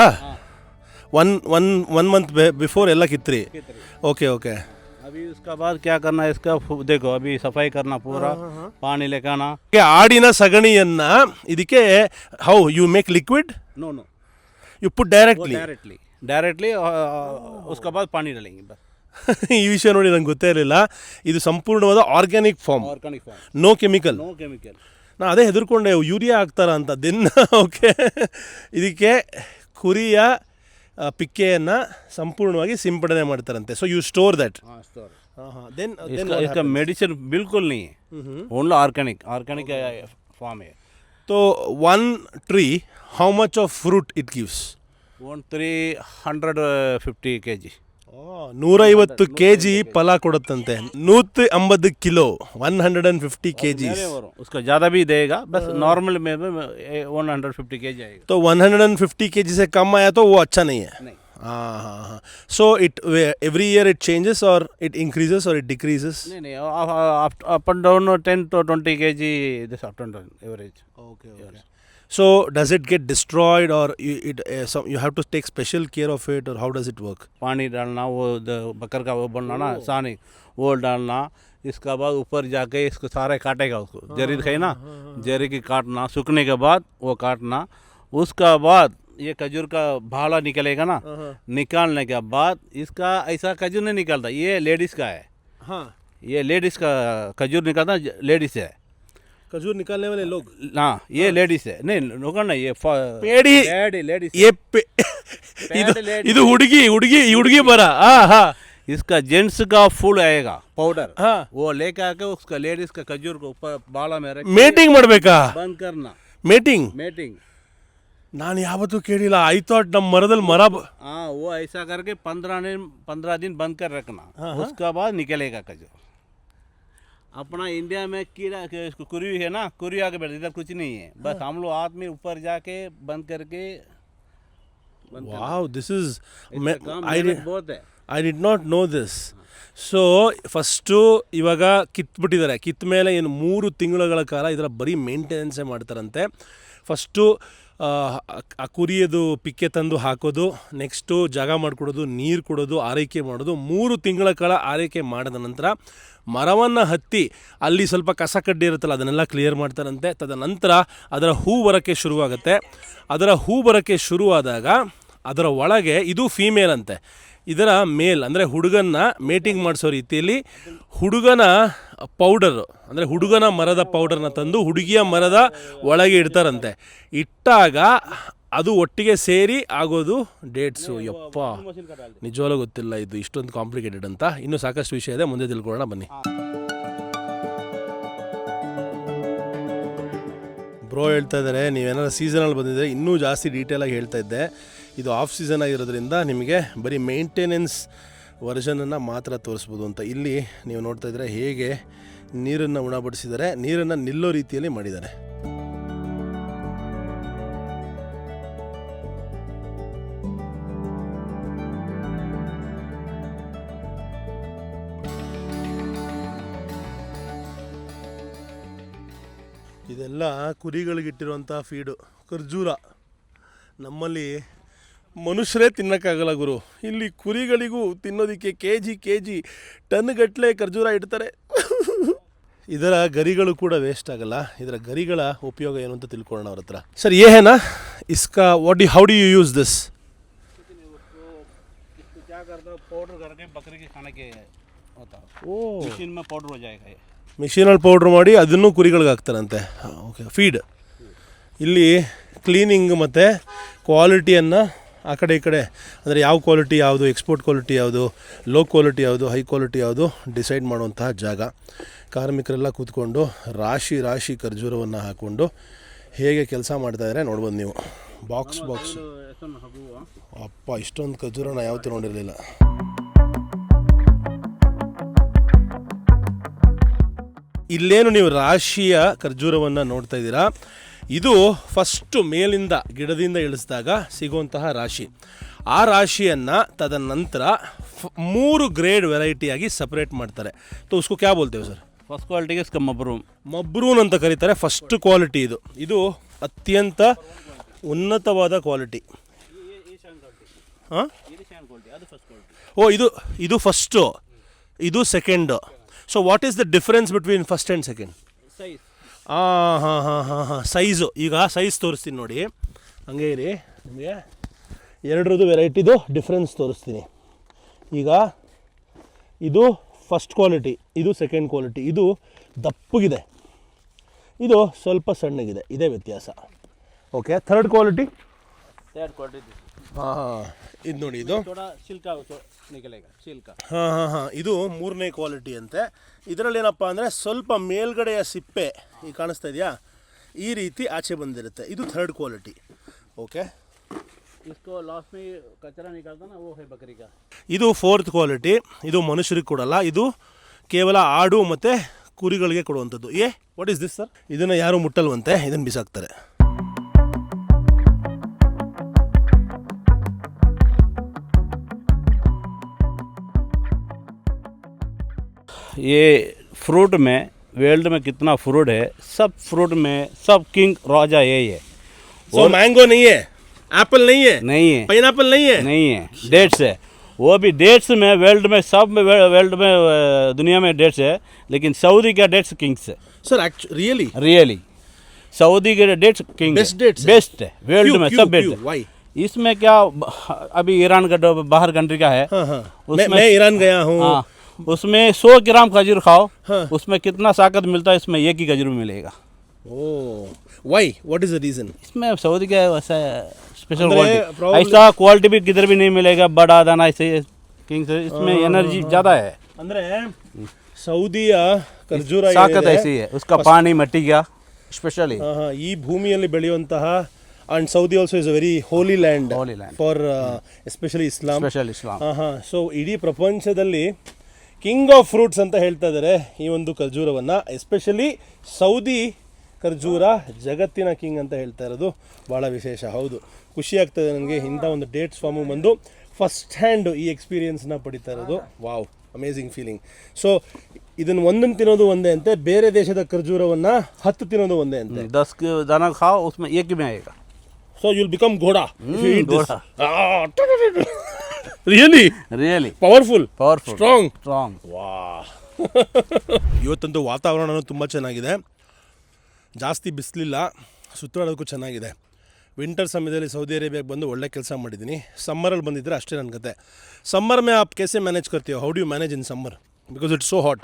ಒನ್ ಮಂತ್ ಬಿಫೋರ್ ಎಲ್ಲ ಕಿತ್ರಿ? Okay okay. अभी उसका बाद क्या करना है इसका, देखो अभी सफाई करना पूरा, पानी लेकर आना. ಆಡಿನ ಸಗಣಿಯನ್ನ ಇದಕ್ಕೆ how you make liquid? No no, you put directly? Directly उसका बाद पानी डालेंगे बस. ಈ ವಿಷಯ ನೋಡಿ ನಂಗೆ ಗೊತ್ತೇ ಇರಲಿಲ್ಲ. ಇದು ಸಂಪೂರ್ಣವಾದ organic farm, organic farm, no chemical. No chemical. ನಾ ಅದೇ ಹೆದರ್ಕೊಂಡೆ ಯೂರಿಯಾ ಹಾಕ್ತಾರ ಅಂತ ದಿನ. ಓಕೆ, ಇದಕ್ಕೆ ಕುರಿಯ ಪಿಕ್ಕೆಯನ್ನು ಸಂಪೂರ್ಣವಾಗಿ ಸಿಂಪಡಣೆ ಮಾಡ್ತಾರಂತೆ. So you store that? हाँ स्टोर. ದೆನ್ इसका मेडिसिन बिल्कुल नहीं है, ओनली ऑर्गेनिक फॉर्म है. तो one tree, how much of fruit it gives? 350 kg. 150 kg ಫಲ ಕೊಡುತ್ತಂತೆ. 150 ಕಿಲೋ, 150 kgs. उसका ज़्यादा भी देगा, बस नॉर्मल में 150 kg आएगा. तो 150 kg से कम आया तो वो अच्छा नहीं है. नहीं. हाँ. So it every year it changes or it increases or it decreases? नहीं, up and down 10 to 20 kg this up and down average. Okay. So does it get destroyed or you have to take special care of it, or how does it work? पानी डालना, वो बकर का वो बनाना सानी, वो डालना. इसका बाद ऊपर जाके इसको सारे काटेगा, उसको जरी दिखाई ना, जरी की काटना, सूखने के बाद वो काटना. उसका बाद ये खजूर का भाला निकलेगा ना, निकालने के बाद इसका ऐसा खजूर नहीं निकलता, ये लेडीज़ का है. हाँ, ये लेडीज़ का खजूर निकलता, लेडीज़ है. खजूर निकालने वाले लोग? हाँ, ये लेडीज़ है. नहीं लोग नहीं, ये पेड़ी लेडीज़. ये ಇದು ಹುಡುಗಿ ಬರ. ಹಾ, इसका जेंट्स का फूल आएगा पाउडर, हाँ. वो लेकर आके उसका लेडीज का खजूर को ऊपर बाला में रख ಮೇಟಿಂಗ್ ಮಾಡಬೇಕಾ? बंद करना. ಮೇಟಿಂಗ್ ನಾನು ಯಾವತ್ತೂ ಕೇಳಿಲ್ಲ. ಐ ಥಾಟ್ ನಮ್ಮ ಮರದಲ್ಲಿ ಮರ हाँ, वो ऐसा करके 15 दिन बंद कर रखना. उसका बाद निकलेगा खजूर. अपना इंडिया में कीड़ा कुरी है ना, कुरी आके बैठ, इधर कुछ नहीं है, बस हम लोग हाथ में ऊपर जाके बंद करके. ವಾವ್, ದಿಸ್ ಇಸ್ बहुत है. I did not know this. So first ಇವಾಗ ಕಿತ್ಬಿಟ್ಟಿದ್ದಾರೆ. ಕಿತ್ತ ಮೇಲೆ ಏನು 3 ತಿಂಗಳುಗಳ ಕಾಲ ಇದರ ಬರೀ ಮೇಂಟೆನೆನ್ಸೇ ಮಾಡ್ತಾರಂತೆ. ಫಸ್ಟು ಆ ಕುರಿಯದು ಪಿಕ್ಕೆ ತಂದು ಹಾಕೋದು, ನೆಕ್ಸ್ಟು ಜಾಗ ಮಾಡಿಕೊಡೋದು, ನೀರು ಕೊಡೋದು, ಆರೈಕೆ ಮಾಡೋದು. 3 ತಿಂಗಳ ಕಾಲ ಆರೈಕೆ ಮಾಡಿದ ನಂತರ ಮರವನ್ನು ಹತ್ತಿ ಅಲ್ಲಿ ಸ್ವಲ್ಪ ಕಸ ಕಡ್ಡಿ ಇರುತ್ತಲ್ಲ ಅದನ್ನೆಲ್ಲ ಕ್ಲಿಯರ್ ಮಾಡ್ತಾರಂತೆ. ತದನಂತರ ಅದರ ಹೂ ಬರೋಕ್ಕೆ ಶುರುವಾಗುತ್ತೆ. ಅದರ ಹೂ ಬರೋಕ್ಕೆ ಶುರುವಾದಾಗ ಅದರ ಒಳಗೆ ಇದು ಫೀಮೇಲ್ ಅಂತೆ. ಇದರ ಮೇಲ್ ಅಂದರೆ ಹುಡುಗನ್ನ ಮೇಟಿಂಗ್ ಮಾಡಿಸೋ ರೀತಿಯಲ್ಲಿ ಹುಡುಗನ ಪೌಡರು, ಅಂದರೆ ಹುಡುಗನ ಮರದ ಪೌಡರ್ನ ತಂದು ಹುಡುಗಿಯ ಮರದ ಒಳಗೆ ಇಡ್ತಾರಂತೆ. ಇಟ್ಟಾಗ ಅದು ಒಟ್ಟಿಗೆ ಸೇರಿ ಆಗೋದು ಡೇಟ್ಸು. ಯಪ್ಪ, ನಿಜವಾಗ್ಲೂ ಗೊತ್ತಿಲ್ಲ ಇದು ಇಷ್ಟೊಂದು ಕಾಂಪ್ಲಿಕೇಟೆಡ್ ಅಂತ. ಇನ್ನೂ ಸಾಕಷ್ಟು ವಿಷಯ ಇದೆ, ಮುಂದೆ ತಿಳ್ಕೊಳ್ಳೋಣ ಬನ್ನಿ. ಬ್ರೋ ಹೇಳ್ತಾ ಇದ್ದಾರೆ, ನೀವೇನಾದ್ರು ಸೀಸನಲ್ಲಿ ಬಂದಿದ್ದರೆ ಇನ್ನೂ ಜಾಸ್ತಿ ಡೀಟೇಲಾಗಿ ಹೇಳ್ತಾ ಇದ್ದೆ. ಇದು ಆಫ್ ಸೀಸನ್ ಆಗಿರೋದ್ರಿಂದ ನಿಮಗೆ ಬರೀ ಮೇಂಟೆನೆನ್ಸ್ ವರ್ಷನನ್ನು ಮಾತ್ರ ತೋರಿಸ್ಬೋದು ಅಂತ. ಇಲ್ಲಿ ನೀವು ನೋಡ್ತಾ ಇದ್ದರೆ ಹೇಗೆ ನೀರನ್ನು ಉಣಬಡಿಸಿದ್ದಾರೆ, ನೀರನ್ನು ನಿಲ್ಲೋ ರೀತಿಯಲ್ಲಿ ಮಾಡಿದ್ದಾರೆ. ಇದೆಲ್ಲ ಕುರಿಗಳಿಗಿಟ್ಟಿರುವಂಥ ಫೀಡು, ಖರ್ಜೂರ. ನಮ್ಮಲ್ಲಿ ಮನುಷ್ಯರೇ ತಿನ್ನೋಕ್ಕಾಗಲ್ಲ ಗುರು, ಇಲ್ಲಿ ಕುರಿಗಳಿಗೂ ತಿನ್ನೋದಕ್ಕೆ ಕೆ ಜಿ ಟನ್ಗಟ್ಟಲೆ ಖರ್ಜೂರ ಇಡ್ತಾರೆ. ಇದರ ಗರಿಗಳು ಕೂಡ ವೇಸ್ಟ್ ಆಗಲ್ಲ. ಇದರ ಗರಿಗಳ ಉಪಯೋಗ ಏನು ಅಂತ ತಿಳ್ಕೊಳ್ಳೋಣ ಅವ್ರ ಹತ್ರ. ಸರ್ ये है ना इसका how do you use this? इसको क्या करता है, पाउडर करके बकरी के खाने के होता है. मशीन में पाउडर हो जाएगा. ये ಮಿಷಿನಲ್ಲಿ ಪೌಡ್ರ್ ಮಾಡಿ ಅದನ್ನು ಕುರಿಗಳಿಗೆ ಹಾಕ್ತಾರಂತೆ. Okay, feed. ಇಲ್ಲಿ ಕ್ಲೀನಿಂಗ್ ಮತ್ತು ಕ್ವಾಲಿಟಿಯನ್ನು ಆ ಕಡೆ ಈ ಕಡೆ, ಅಂದರೆ ಯಾವ ಕ್ವಾಲಿಟಿ ಯಾವುದು, ಎಕ್ಸ್ಪೋರ್ಟ್ ಕ್ವಾಲಿಟಿ ಯಾವುದು, ಲೋ ಕ್ವಾಲಿಟಿ ಯಾವುದು, ಹೈ ಕ್ವಾಲಿಟಿ ಯಾವುದು ಡಿಸೈಡ್ ಮಾಡುವಂತಹ ಜಾಗ. ಕಾರ್ಮಿಕರೆಲ್ಲ ಕೂತ್ಕೊಂಡು ರಾಶಿ ಖರ್ಜೂರವನ್ನು ಹಾಕ್ಕೊಂಡು ಹೇಗೆ ಕೆಲಸ ಮಾಡ್ತಾಯಿದ್ದಾರೆ ನೋಡ್ಬೋದು ನೀವು. ಬಾಕ್ಸ್ ಅಪ್ಪ, ಇಷ್ಟೊಂದು ಖರ್ಜೂರನ ಯಾವತ್ತೂ ನೋಡಿರಲಿಲ್ಲ. ಇಲ್ಲೇನು ನೀವು ರಾಶಿಯ ಖರ್ಜೂರವನ್ನು ನೋಡ್ತಾ ಇದ್ದೀರಾ, ಇದು ಫಸ್ಟು ಮೇಲಿಂದ ಗಿಡದಿಂದ ಇಳಿಸಿದಾಗ ಸಿಗುವಂತಹ ರಾಶಿ. ಆ ರಾಶಿಯನ್ನು ತದನಂತರ 3 ಗ್ರೇಡ್ ವೆರೈಟಿಯಾಗಿ ಸಪ್ರೇಟ್ ಮಾಡ್ತಾರೆ. तो उसको क्या बोलते हो सर? फर्स्ट क्वालिटी का इसका मबरूम ಮಬ್ರೂನ್ ಅಂತ ಕರೀತಾರೆ. ಫಸ್ಟ್ ಕ್ವಾಲಿಟಿ ಇದು ಅತ್ಯಂತ ಉನ್ನತವಾದ ಕ್ವಾಲಿಟಿ. ಹಾಂ, ಓ ಇದು ಫಸ್ಟು, ಇದು second. So what is the difference between first and second? Size. ಹಾಂ ಸೈಜು. ಈಗ ಸೈಜ್ ತೋರಿಸ್ತೀನಿ ನೋಡಿ, ಹಂಗೆ ಇರಿ. ನಿಮಗೆ ಎರಡರದ್ದು ವೆರೈಟಿದು ಡಿಫ್ರೆನ್ಸ್ ತೋರಿಸ್ತೀನಿ. ಈಗ ಇದು ಫಸ್ಟ್ ಕ್ವಾಲಿಟಿ, ಇದು ಸೆಕೆಂಡ್ ಕ್ವಾಲಿಟಿ. ಇದು ದಪ್ಪಗಿದೆ, ಇದು ಸ್ವಲ್ಪ ಸಣ್ಣಗಿದೆ, ಇದೇ ವ್ಯತ್ಯಾಸ. ಓಕೆ, ಥರ್ಡ್ ಕ್ವಾಲಿಟಿ ಹಾಂ ಇದು ನೋಡಿ, ಇದು ಹಾಂ ಇದು 3ನೇ ಕ್ವಾಲಿಟಿ ಅಂತೆ. ಇದರಲ್ಲಿ ಏನಪ್ಪ ಅಂದರೆ ಸ್ವಲ್ಪ ಮೇಲ್ಗಡೆಯ ಸಿಪ್ಪೆ ಈಗ ಕಾಣಿಸ್ತಾ ಇದೆಯಾ, ಈ ರೀತಿ ಆಚೆ ಬಂದಿರುತ್ತೆ. ಇದು ಥರ್ಡ್ ಕ್ವಾಲಿಟಿ. ಓಕೆ, ಇದು ಫೋರ್ತ್ ಕ್ವಾಲಿಟಿ. ಇದು ಮನುಷ್ಯರಿಗೆ ಕೊಡಲ್ಲ, ಇದು ಕೇವಲ ಆಡು ಮತ್ತು ಕುರಿಗಳಿಗೆ ಕೊಡುವಂಥದ್ದು. What is this sir? ಇದನ್ನು ಯಾರು ಮುಟ್ಟಲ್ವಂತೆ, ಇದನ್ನು ಬಿಸಾಕ್ತಾರೆ. ये फ्रूट में वर्ल्ड में कितना फ्रूट है, सब फ्रूट में सब किंग राजा यही है. सो मैंगो नहीं है, एप्पल नहीं है, नहीं है, पाइनएप्पल नहीं है, नहीं है, डेट्स है. वो भी डेट्स में वर्ल्ड में सब में वर्ल्ड में दुनिया में डेट्स है, लेकिन सऊदी का डेट्स किंग्स है सर. रियली सऊदी के dates king best dates best है वर्ल्ड में, सब बेस्ट है. व्हाई? इसमें क्या, अभी ईरान का बाहर कंट्री का है. मैं ईरान गया हूँ. उसमें 100 ग्राम खजूर खाओ, उसमें कितना ताकत मिलता है, इसमें एक ही खजूर मिलेगा. Why? What is the reason? इसमें सऊदी का वैसा स्पेशल क्वालिटी, ऐसा क्वालिटी भी किधर भी नहीं मिलेगा. बड़ा दाना ऐसे किंग्स, इसमें एनर्जी ज़्यादा है. ಅಂದರೆ ಸೌದಿಯ ಖರ್ಜೂರ ताकत ऐसी है, उसका पानी मिट्टी का स्पेशली. ಈ ಭೂಮಿಯಲ್ಲಿ ಬೆಳೆಯುವಂತಹ, and Saudi also is a very holy land for especially Islam. So ಇಡೀ ಪ್ರಪಂಚದಲ್ಲಿ ಕಿಂಗ್ ಆಫ್ ಫ್ರೂಟ್ಸ್ ಅಂತ ಹೇಳ್ತಾ ಇದ್ದಾರೆ ಈ ಒಂದು ಖರ್ಜೂರವನ್ನು. ಎಸ್ಪೆಷಲಿ ಸೌದಿ ಖರ್ಜೂರ ಜಗತ್ತಿನ ಕಿಂಗ್ ಅಂತ ಹೇಳ್ತಾ ಇರೋದು ಭಾಳ ವಿಶೇಷ. ಹೌದು, ಖುಷಿ ಆಗ್ತದೆ ನನಗೆ ಇಂಥ ಒಂದು ಡೇಟ್ಸ್ ಫಾರ್ಮು ಬಂದು ಫಸ್ಟ್ ಹ್ಯಾಂಡ್ ಈ ಎಕ್ಸ್ಪೀರಿಯನ್ಸ್ನ ಪಡಿತಾ ಇರೋದು. Wow, amazing feeling. ಸೊ ಇದನ್ನು ಒಂದನ್ನು ತಿನ್ನೋದು ಒಂದೇ ಅಂತೆ, ಬೇರೆ ದೇಶದ ಖರ್ಜೂರವನ್ನು 10 ತಿನ್ನೋದು ಒಂದೇ ಅಂತೆ. 10 दाना खाओ, उसमें एक में आएगा. So you'll become Ghoda if you eat this. Really powerful, strong. Wow. ಇವತ್ತಂತೂ ವಾತಾವರಣನೂ ತುಂಬ ಚೆನ್ನಾಗಿದೆ, ಜಾಸ್ತಿ ಬಿಸಿಲಿಲ್ಲ, ಸುತ್ತಾಡೋದಕ್ಕೂ ಚೆನ್ನಾಗಿದೆ. ವಿಂಟರ್ ಸಮಯದಲ್ಲಿ ಸೌದಿ ಅರೇಬಿಯಾಗೆ ಬಂದು ಒಳ್ಳೆ ಕೆಲಸ ಮಾಡಿದ್ದೀನಿ. ಸಮ್ಮರಲ್ಲಿ ಬಂದಿದ್ದರೆ ಅಷ್ಟೇ ನನ್ನ ಕತೆ. समर में आप कैसे मैनेज करते हो? How do you manage in summer because it's so hot?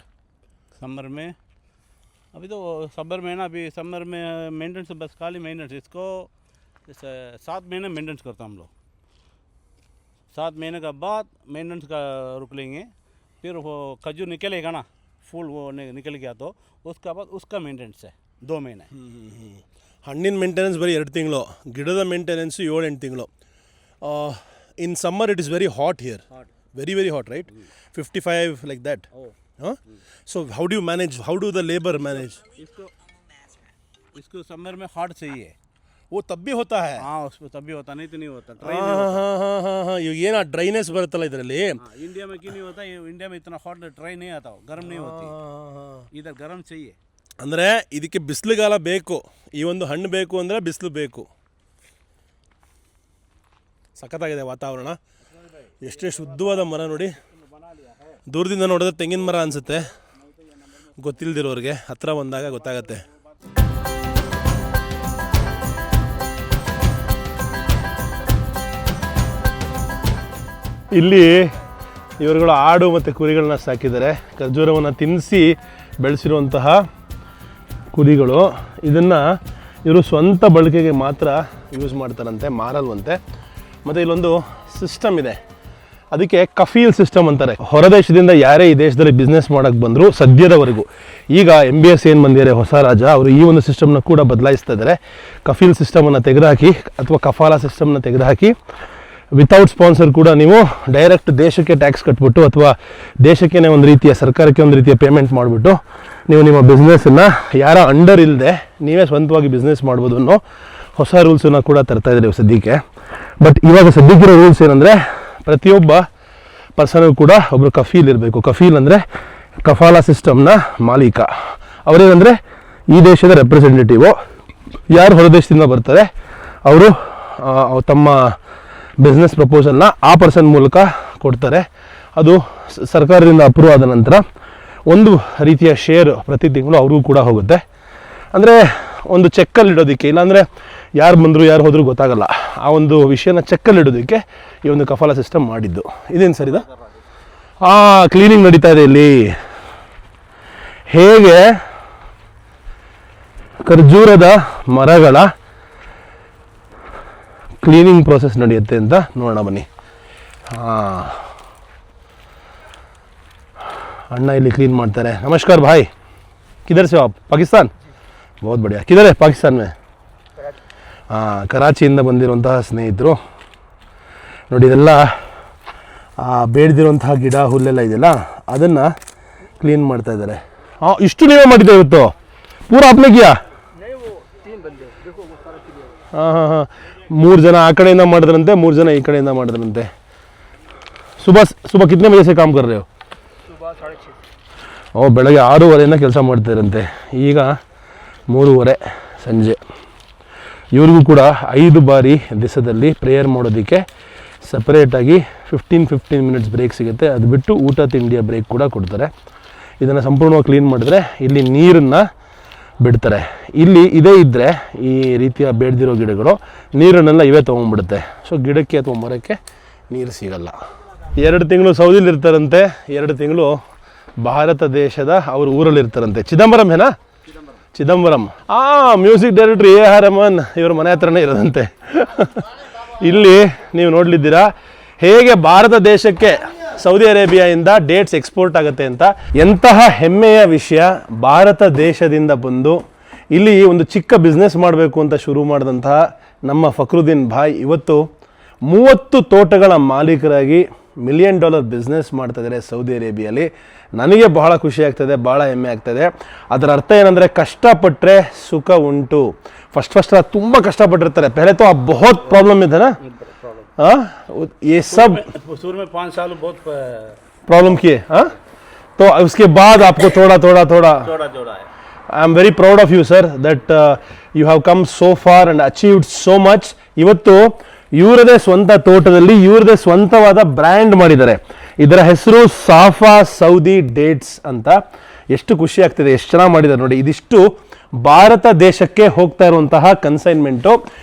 Summer में अभी तो समर में ना, अभी समर में मेंटेनेंस बस खाली मेंटेनेंस, इसको 7 महीने मेंटेनेंस करता हम लोग. 7 महीने का बाद मेंटेनेंस का रुक लेंगे. फिर वो खजूर निकलेगा ना, फूल वो निकल गया तो उसका बाद उसका मेंटेनेंस है 2 महीने. ಹಣ್ಣಿನ ಮೇಂಟೆನೆನ್ಸ್ ಬರೀ 2 ತಿಂಗಳು, ಗಿಡದ ಮೇಂಟೆನೆನ್ಸು 7-8 ತಿಂಗಳು. In summer it is very hot here, very hot, right? 55 like that. So how do you manage, how do the labour manage? इसको समर में हॉट चाहिए. वो तब भी होता है? हाँ, उसमें तब भी होता, नहीं तो नहीं होता. हाँ, ಏನು ಡ್ರೈನೆಸ್ ಬರುತ್ತಲ್ಲ ಇದರಲ್ಲಿ. इंडिया में क्यों नहीं होता? इंडिया में इतना हॉट ड्राई नहीं आता, गर्म नहीं होती. इधर गर्म चाहिए. ಅಂದರೆ ಇದಕ್ಕೆ ಬಿಸಿಲುಗಾಲ ಬೇಕು, ಈ ಒಂದು ಹಣ್ಣು ಬೇಕು ಅಂದರೆ ಬಿಸಿಲು ಬೇಕು. ಸಖತ್ತಾಗಿದೆ ವಾತಾವರಣ. ಎಷ್ಟೇ ಶುದ್ಧವಾದ ಮರ ನೋಡಿ, ದೂರದಿಂದ ನೋಡಿದ್ರೆ ತೆಂಗಿನ ಮರ ಅನಿಸುತ್ತೆ, ಗೊತ್ತಿಲ್ಲದಿರೋರಿಗೆ ಹತ್ರ ಬಂದಾಗ ಗೊತ್ತಾಗತ್ತೆ. ಇಲ್ಲಿ ಇವರುಗಳು ಆಡು ಮತ್ತು ಕುರಿಗಳನ್ನ ಸಾಕಿದ್ದಾರೆ. ಖರ್ಜೂರವನ್ನು ತಿನ್ನಿಸಿ ಬೆಳೆಸಿರುವಂತಹ ಕುರಿಗಳು. ಇದನ್ನು ಇವರು ಸ್ವಂತ ಬಳಕೆಗೆ ಮಾತ್ರ ಯೂಸ್ ಮಾಡ್ತಾರಂತೆ, ಮಾರಲ್ವಂತೆ. ಮತ್ತು ಇಲ್ಲೊಂದು ಸಿಸ್ಟಮ್ ಇದೆ, ಅದಕ್ಕೆ ಕಫೀಲ್ ಸಿಸ್ಟಮ್ ಅಂತಾರೆ. ಹೊರದೇಶದಿಂದ ಯಾರೇ ಈ ದೇಶದಲ್ಲಿ ಬಿಸ್ನೆಸ್ ಮಾಡೋಕ್ಕೆ ಬಂದರೂ ಸದ್ಯದವರೆಗೂ, ಈಗ MBS ಏನು ಬಂದಿದ್ದಾರೆ ಹೊಸ ರಾಜ, ಅವರು ಈ ಒಂದು ಸಿಸ್ಟಮ್ನ ಕೂಡ ಬದಲಾಯಿಸ್ತಾ ಇದ್ದಾರೆ. ಕಫೀಲ್ ಸಿಸ್ಟಮನ್ನು ತೆಗೆದುಹಾಕಿ ಅಥವಾ ಕಫಾಲ ಸಿಸ್ಟಮ್ನ ತೆಗೆದುಹಾಕಿ ವಿತೌಟ್ ಸ್ಪಾನ್ಸರ್ ಕೂಡ ನೀವು ಡೈರೆಕ್ಟ್ ದೇಶಕ್ಕೆ ಟ್ಯಾಕ್ಸ್ ಕಟ್ಬಿಟ್ಟು ಅಥವಾ ದೇಶಕ್ಕೇ ಒಂದು ರೀತಿಯ ಸರ್ಕಾರಕ್ಕೆ ಒಂದು ರೀತಿಯ ಪೇಮೆಂಟ್ ಮಾಡಿಬಿಟ್ಟು ನೀವು ನಿಮ್ಮ ಬಿಸ್ನೆಸ್ಸನ್ನು ಯಾರ ಅಂಡರ್ ಇಲ್ಲದೆ ನೀವೇ ಸ್ವಂತವಾಗಿ ಬಿಸ್ನೆಸ್ ಮಾಡ್ಬೋದು ಅನ್ನೋ ಹೊಸ ರೂಲ್ಸನ್ನು ಕೂಡ ತರ್ತಾ ಇದ್ದೀವಿ ಸದ್ಯಕ್ಕೆ. ಬಟ್ ಇವಾಗ ಸದ್ಯಕ್ಕಿರೋ ರೂಲ್ಸ್ ಏನಂದರೆ ಪ್ರತಿಯೊಬ್ಬ ಪರ್ಸನ್ಗೂ ಕೂಡ ಒಬ್ಬರು ಕಫೀಲ್ ಇರಬೇಕು. ಕಫೀಲ್ ಅಂದರೆ ಕಫಾಲ ಸಿಸ್ಟಮ್ನ ಮಾಲೀಕ. ಅವರೇನಂದರೆ ಈ ದೇಶದ ರೆಪ್ರೆಸೆಂಟೇಟಿವು. ಯಾರು ಹೊರದೇಶದಿಂದ ಬರ್ತಾರೆ ಅವರು ತಮ್ಮ ಬಿಸ್ನೆಸ್ ಪ್ರಪೋಸಲ್ನ ಆ ಪರ್ಸನ್ ಮೂಲಕ ಕೊಡ್ತಾರೆ. ಅದು ಸರ್ಕಾರದಿಂದ ಅಪ್ರೂವ್ ಆದ ನಂತರ ಒಂದು ರೀತಿಯ ಶೇರ್ ಪ್ರತಿ ತಿಂಗಳು ಅವ್ರಿಗೂ ಕೂಡ ಹೋಗುತ್ತೆ. ಅಂದರೆ ಒಂದು ಚೆಕ್ಕಲ್ಲಿ ಇಡೋದಕ್ಕೆ, ಇಲ್ಲಾಂದರೆ ಯಾರು ಬಂದರು ಯಾರು ಹೋದರೂ ಗೊತ್ತಾಗಲ್ಲ, ಆ ಒಂದು ವಿಷಯನ ಚೆಕ್ಕಲ್ಲಿ ಇಡೋದಕ್ಕೆ ಈ ಒಂದು ಕಫಾಲ ಸಿಸ್ಟಮ್ ಮಾಡಿದ್ದು. ಇದೇನು ಸರ್ ಇದು? ಕ್ಲೀನಿಂಗ್ ನಡೀತಾ ಇದೆ ಇಲ್ಲಿ. ಹೇಗೆ ಖರ್ಜೂರದ ಮರಗಳ ಕ್ಲೀನಿಂಗ್ ಪ್ರೋಸೆಸ್ ನಡೆಯುತ್ತೆ ಅಂತ ನೋಡೋಣ ಬನ್ನಿ. ಅಣ್ಣ ಇಲ್ಲಿ ಕ್ಲೀನ್ ಮಾಡ್ತಾರೆ. ನಮಸ್ಕಾರ ಭಾಯ್, ಕಿಧರ್ से आप? ಪಾಕಿಸ್ತಾನ್? बहुत बढ़िया. किधर है पाकिस्तान में? ಕರಾಚಿಯಿಂದ ಬಂದಿರುವಂತಹ ಸ್ನೇಹಿತರು ನೋಡಿ. ಇದೆಲ್ಲ ಬೇಡದಿರುವಂತಹ ಗಿಡ ಹುಲ್ಲೆಲ್ಲ ಇದೆಯಲ್ಲ ಅದನ್ನು ಕ್ಲೀನ್ ಮಾಡ್ತಾ ಇದ್ದಾರೆ. ಇಷ್ಟು ನೀವೇ ಮಾಡಿದ್ದೆ ಇವತ್ತು? ಪೂರ आपने किया? ಹಾಂ. 3 ಜನ ಆ ಕಡೆಯಿಂದ ಮಾಡಿದ್ರಂತೆ, 3 ಜನ ಈ ಕಡೆಯಿಂದ ಮಾಡಿದ್ರಂತೆ. ಸುಬಹ ಕಿತನೆ ಬಜೆ ಸೆ ಕಾಮ್ ಕರ್ ರಹೆ ಹೋ? ಬೆಳಗ್ಗೆ 6:30 ಕೆಲಸ ಮಾಡ್ತಾರಂತೆ. ಈಗ 3:30 ಸಂಜೆ. ಇವ್ರಿಗೂ ಕೂಡ 5 ಬಾರಿ ದಿವಸದಲ್ಲಿ ಪ್ರೇಯರ್ ಮಾಡೋದಕ್ಕೆ ಸಪ್ರೇಟಾಗಿ 15 ಮಿನಿಟ್ಸ್ ಬ್ರೇಕ್ ಸಿಗುತ್ತೆ. ಅದು ಬಿಟ್ಟು ಊಟ ತಿಂಡಿಯ ಬ್ರೇಕ್ ಕೂಡ ಕೊಡ್ತಾರೆ. ಇದನ್ನು ಸಂಪೂರ್ಣವಾಗಿ ಕ್ಲೀನ್ ಮಾಡಿದ್ರೆ ಇಲ್ಲಿ ನೀರನ್ನು ಬಿಡ್ತಾರೆ. ಇಲ್ಲಿ ಇದೇ ಇದ್ದರೆ ಈ ರೀತಿಯ ಬೇಡದಿರೋ ಗಿಡಗಳು ನೀರನ್ನೆಲ್ಲ ಇವೇ ತೊಗೊಂಡ್ಬಿಡುತ್ತೆ. ಸೊ ಗಿಡಕ್ಕೆ ಅಥವಾ ಮರಕ್ಕೆ ನೀರು ಸಿಗಲ್ಲ. 2 ತಿಂಗಳು ಸೌದಿಲಿ ಇರ್ತಾರಂತೆ, 2 ತಿಂಗಳು ಭಾರತ ದೇಶದ ಅವ್ರ ಊರಲ್ಲಿ ಇರ್ತಾರಂತೆ. ಚಿದಂಬರಂ ಏನಾ? Chidambaram. Music director AR Rahman ಇವ್ರ ಮನೆ ಹತ್ರನೇ ಇರೋದಂತೆ. ಇಲ್ಲಿ ನೀವು ನೋಡ್ಲಿದ್ದೀರಾ ಹೇಗೆ ಭಾರತ ದೇಶಕ್ಕೆ ಸೌದಿ ಅರೇಬಿಯಾದಿಂದ ಡೇಟ್ಸ್ ಎಕ್ಸ್ಪೋರ್ಟ್ ಆಗುತ್ತೆ ಅಂತ. ಎಂತಹ ಹೆಮ್ಮೆಯ ವಿಷಯ. ಭಾರತ ದೇಶದಿಂದ ಬಂದು ಇಲ್ಲಿ ಒಂದು ಚಿಕ್ಕ ಬಿಸ್ನೆಸ್ ಮಾಡಬೇಕು ಅಂತ ಶುರು ಮಾಡಿದಂತಹ ನಮ್ಮ ಫಕ್ರುದ್ದೀನ್ ಭಾಯ್ ಇವತ್ತು 30 ತೋಟಗಳ ಮಾಲೀಕರಾಗಿ $1 ಮಿಲಿಯನ್ ಬಿಸ್ನೆಸ್ ಮಾಡ್ತಾ ಇದ್ದಾರೆ ಸೌದಿ ಅರೇಬಿಯಲ್ಲಿ. ನನಗೆ ಬಹಳ ಖುಷಿ ಆಗ್ತದೆ, ಭಾಳ ಹೆಮ್ಮೆ ಆಗ್ತದೆ. ಅದರ ಅರ್ಥ ಏನಂದರೆ ಕಷ್ಟಪಟ್ಟರೆ ಸುಖ ಉಂಟು. ಫಸ್ಟ್ ತುಂಬ ಕಷ್ಟಪಟ್ಟಿರ್ತಾರೆ. ಪहले तो आप बहुत प्रॉब्लम में थे ना? ये सब शुरू में 5 साल बहुत प्रॉब्लम किए. तो उसके बाद आपको थोड़ा है. I am very proud of you sir that you have come so far and achieved so much. ಇವತ್ತು ಇವರದೇ ಸ್ವಂತ ತೋಟದಲ್ಲಿ ಇವರದೇ ಸ್ವಂತವಾದ ಬ್ರ್ಯಾಂಡ್ ಮಾಡಿದ್ದಾರೆ. ಇದರ ಹೆಸರು ಸಾಫಾ ಸೌದಿ ಡೇಟ್ಸ್ ಅಂತ. ಎಷ್ಟು ಖುಷಿ ಆಗ್ತಿದೆ, ಎಷ್ಟು ಚೆನ್ನಾಗಿ ಮಾಡಿದ್ದಾರೆ ನೋಡಿ. ಇದಿಷ್ಟು ಭಾರತ ದೇಶಕ್ಕೆ ಹೋಗ್ತಾ ಇರುವಂತಹ ಕನ್ಸೈನ್ಮೆಂಟು.